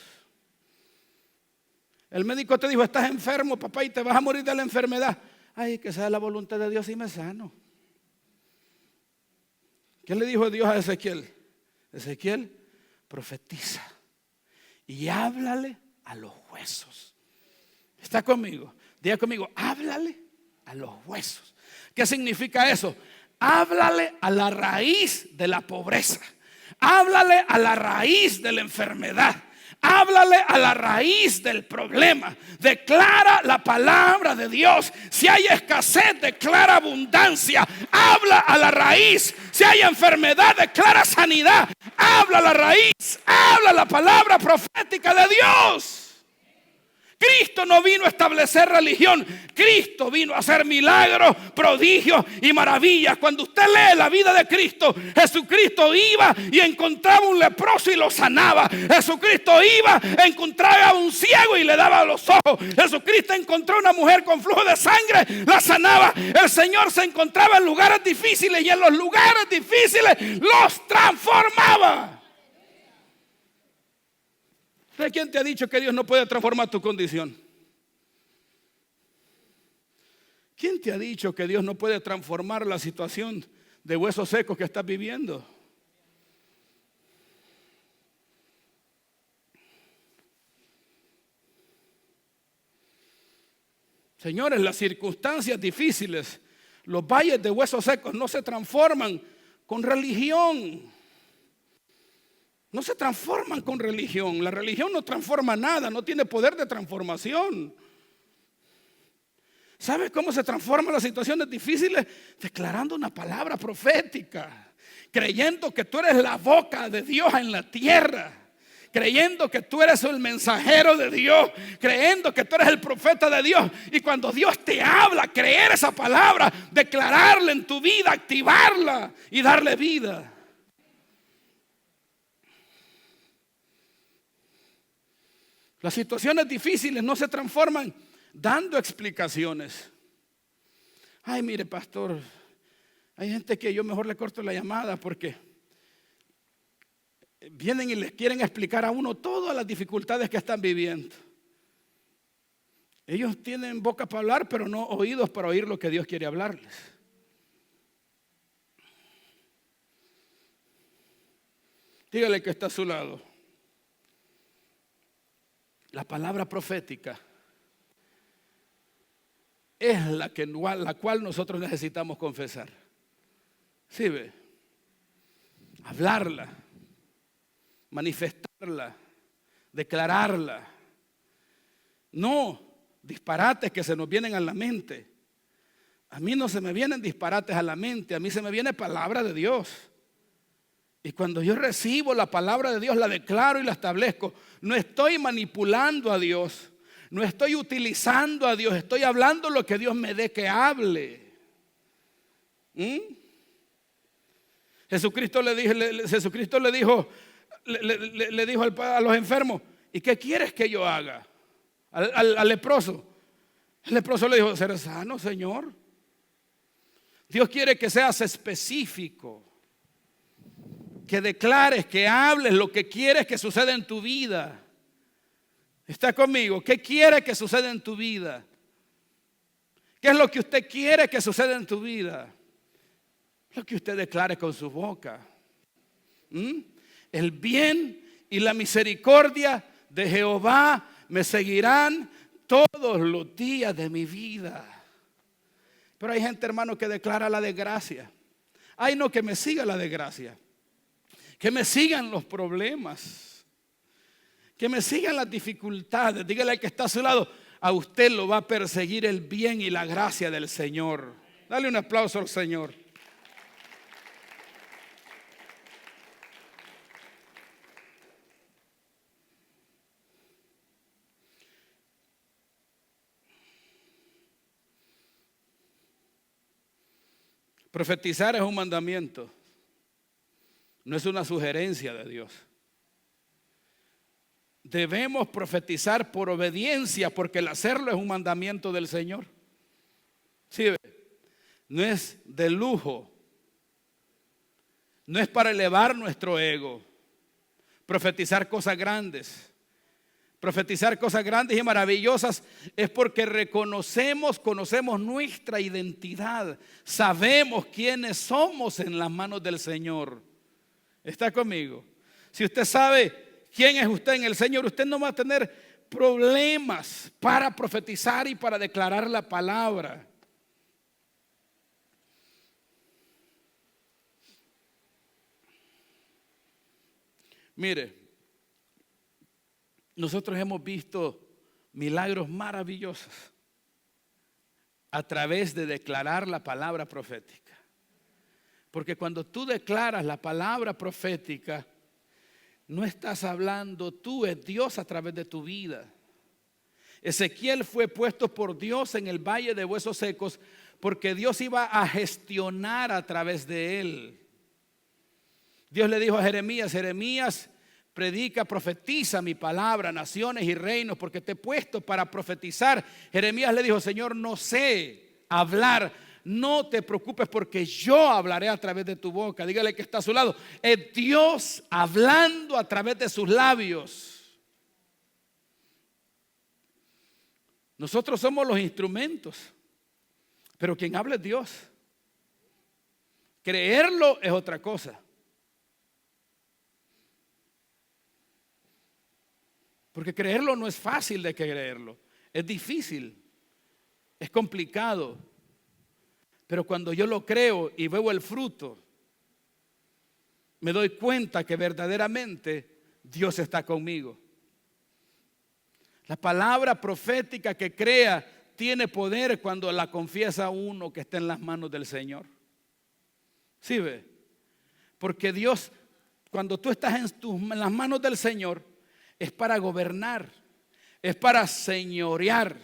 El médico te dijo: estás enfermo, papá, y te vas a morir de la enfermedad. Ay, que sea la voluntad de Dios y me sano. ¿Qué le dijo Dios a Ezequiel? Ezequiel, profetiza y háblale a los huesos. ¿Está conmigo? Diga conmigo: háblale a los huesos. ¿Qué significa eso? Háblale a la raíz de la pobreza. Háblale a la raíz de la enfermedad. Háblale a la raíz del problema. Declara la palabra de Dios. Si hay escasez, declara abundancia. Habla a la raíz. Si hay enfermedad, declara sanidad. Habla a la raíz. Habla la palabra profética de Dios. Cristo no vino a establecer religión. Cristo vino a hacer milagros, prodigios y maravillas. Cuando usted lee la vida de Cristo, Jesucristo iba y encontraba un leproso y lo sanaba. Jesucristo iba, encontraba a un ciego y le daba los ojos. Jesucristo encontró a una mujer con flujo de sangre, la sanaba. El Señor se encontraba en lugares difíciles y en los lugares difíciles los transformaba. ¿De quién te ha dicho que Dios no puede transformar tu condición? ¿Quién te ha dicho que Dios no puede transformar la situación de huesos secos que estás viviendo? Señores, las circunstancias difíciles, los valles de huesos secos no se transforman con religión. No se transforman con religión. La religión no transforma nada, no tiene poder de transformación. ¿Sabes cómo se transforman las situaciones difíciles? Declarando una palabra profética, creyendo que tú eres la boca de Dios en la tierra, creyendo que tú eres el mensajero de Dios, creyendo que tú eres el profeta de Dios. Y cuando Dios te habla, creer esa palabra, declararla en tu vida, activarla y darle vida. Las situaciones difíciles no se transforman dando explicaciones. Ay, mire, pastor, hay gente que yo mejor le corto la llamada porque vienen y les quieren explicar a uno todas las dificultades que están viviendo. Ellos tienen boca para hablar, pero no oídos para oír lo que Dios quiere hablarles. Dígale que está a su lado: la palabra profética es la cual nosotros necesitamos confesar. ¿Sí ve? Hablarla, manifestarla, declararla. No disparates que se nos vienen a la mente. A mí no se me vienen disparates a la mente, a mí se me viene palabra de Dios. Y cuando yo recibo la palabra de Dios, la declaro y la establezco. No estoy manipulando a Dios, no estoy utilizando a Dios, estoy hablando lo que Dios me dé que hable. Jesucristo le dijo a los enfermos: ¿y qué quieres que yo haga? Al leproso. El leproso le dijo: ser sano, Señor. Dios quiere que seas específico, que declares, que hables lo que quieres que suceda en tu vida. ¿Está conmigo? ¿Qué quiere que suceda en tu vida? ¿Qué es lo que usted quiere que suceda en tu vida? lo que usted declare con su boca. El bien y la misericordia de Jehová me seguirán todos los días de mi vida. Pero hay gente, hermano, que declara la desgracia. Ay, no, que me siga la desgracia, que me sigan los problemas, que me sigan las dificultades. Dígale al que está a su lado: a usted lo va a perseguir el bien y la gracia del Señor. Dale un aplauso al Señor. Profetizar es un mandamiento, no es una sugerencia de Dios. Debemos profetizar por obediencia, porque el hacerlo es un mandamiento del Señor. ¿Sí? No es de lujo, no es para elevar nuestro ego. Profetizar cosas grandes y maravillosas es porque conocemos nuestra identidad, sabemos quiénes somos en las manos del Señor. ¿Está conmigo? Si usted sabe quién es usted en el Señor, usted no va a tener problemas para profetizar y para declarar la palabra. Mire, nosotros hemos visto milagros maravillosos a través de declarar la palabra profética. Porque cuando tú declaras la palabra profética, no estás hablando tú, es Dios a través de tu vida. Ezequiel fue puesto por Dios en el valle de huesos secos porque Dios iba a gestionar a través de él. Dios le dijo a Jeremías: Jeremías, predica, profetiza mi palabra a naciones y reinos, porque te he puesto para profetizar. Jeremías le dijo: Señor, no sé hablar. No te preocupes, porque yo hablaré a través de tu boca. Dígale que está a su lado: es Dios hablando a través de sus labios. Nosotros somos los instrumentos, pero quien habla es Dios. Creerlo es otra cosa. Porque creerlo no es fácil de creerlo, es difícil, es complicado. Pero cuando yo lo creo y veo el fruto, me doy cuenta que verdaderamente Dios está conmigo. La palabra profética que crea tiene poder cuando la confiesa uno que está en las manos del Señor. ¿Sí ve? Porque Dios, cuando tú estás en las manos del Señor, es para gobernar, es para señorear,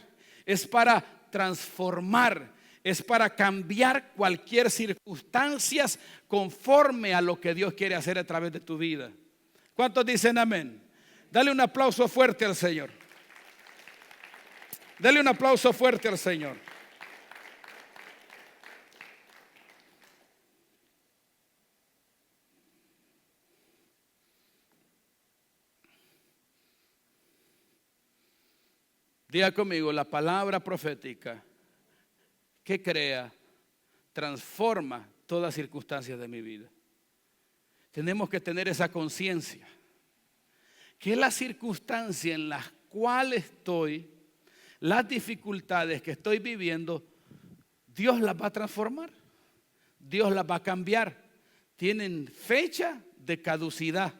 es para transformar, es para cambiar cualquier circunstancia conforme a lo que Dios quiere hacer a través de tu vida. ¿Cuántos dicen amén? Dale un aplauso fuerte al Señor. Dale un aplauso fuerte al Señor. Diga conmigo: la palabra profética que crea, transforma todas las circunstancias de mi vida. Tenemos que tener esa conciencia, que la circunstancia en la cual estoy, las dificultades que estoy viviendo, Dios las va a transformar, Dios las va a cambiar. Tienen fecha de caducidad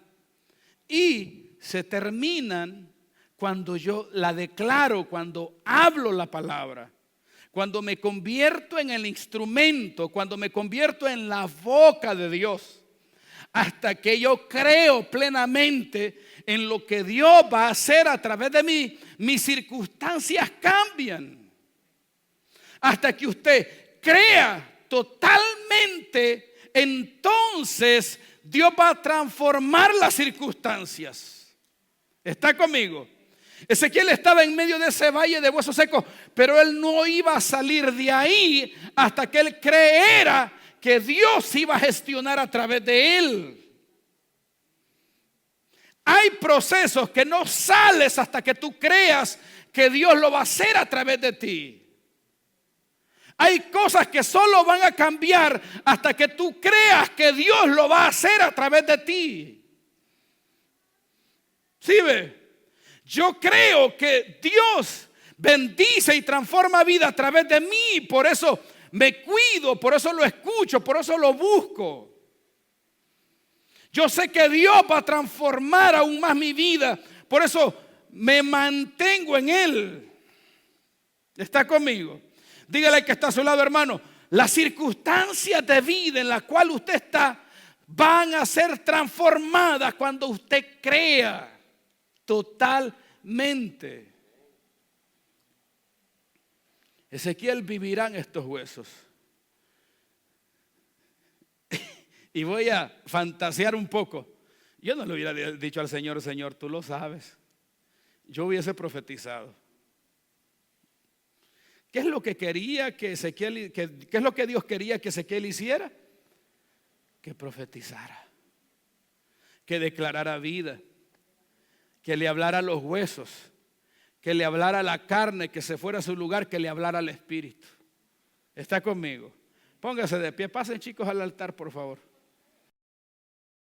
y se terminan cuando yo la declaro, cuando hablo la palabra, cuando me convierto en el instrumento, cuando me convierto en la boca de Dios. Hasta que yo creo plenamente en lo que Dios va a hacer a través de mí, mis circunstancias cambian. Hasta que usted crea totalmente, entonces Dios va a transformar las circunstancias. ¿Está conmigo? Ezequiel estaba en medio de ese valle de huesos secos, pero él no iba a salir de ahí hasta que él creera que Dios iba a gestionar a través de él. Hay procesos que no sales hasta que tú creas que Dios lo va a hacer a través de ti. Hay cosas que solo van a cambiar hasta que tú creas que Dios lo va a hacer a través de ti. ¿Sí ve? Yo creo que Dios bendice y transforma vida a través de mí. Por eso me cuido, por eso lo escucho, por eso lo busco. Yo sé que Dios va a transformar aún más mi vida. Por eso me mantengo en Él. ¿Está conmigo? Dígale al que está a su lado, hermano, las circunstancias de vida en las cuales usted está van a ser transformadas cuando usted crea totalmente. Ezequiel vivirá en estos huesos. Y voy a fantasear un poco. Yo no le hubiera dicho al Señor, Señor, tú lo sabes. Yo hubiese profetizado. ¿Qué es lo que quería que Ezequiel, qué es lo que Dios quería que Ezequiel hiciera? Que profetizara, que declarara vida, que le hablara a los huesos, que le hablara a la carne, que se fuera a su lugar, que le hablara al espíritu. ¿Está conmigo? Póngase de pie, pasen chicos al altar, por favor.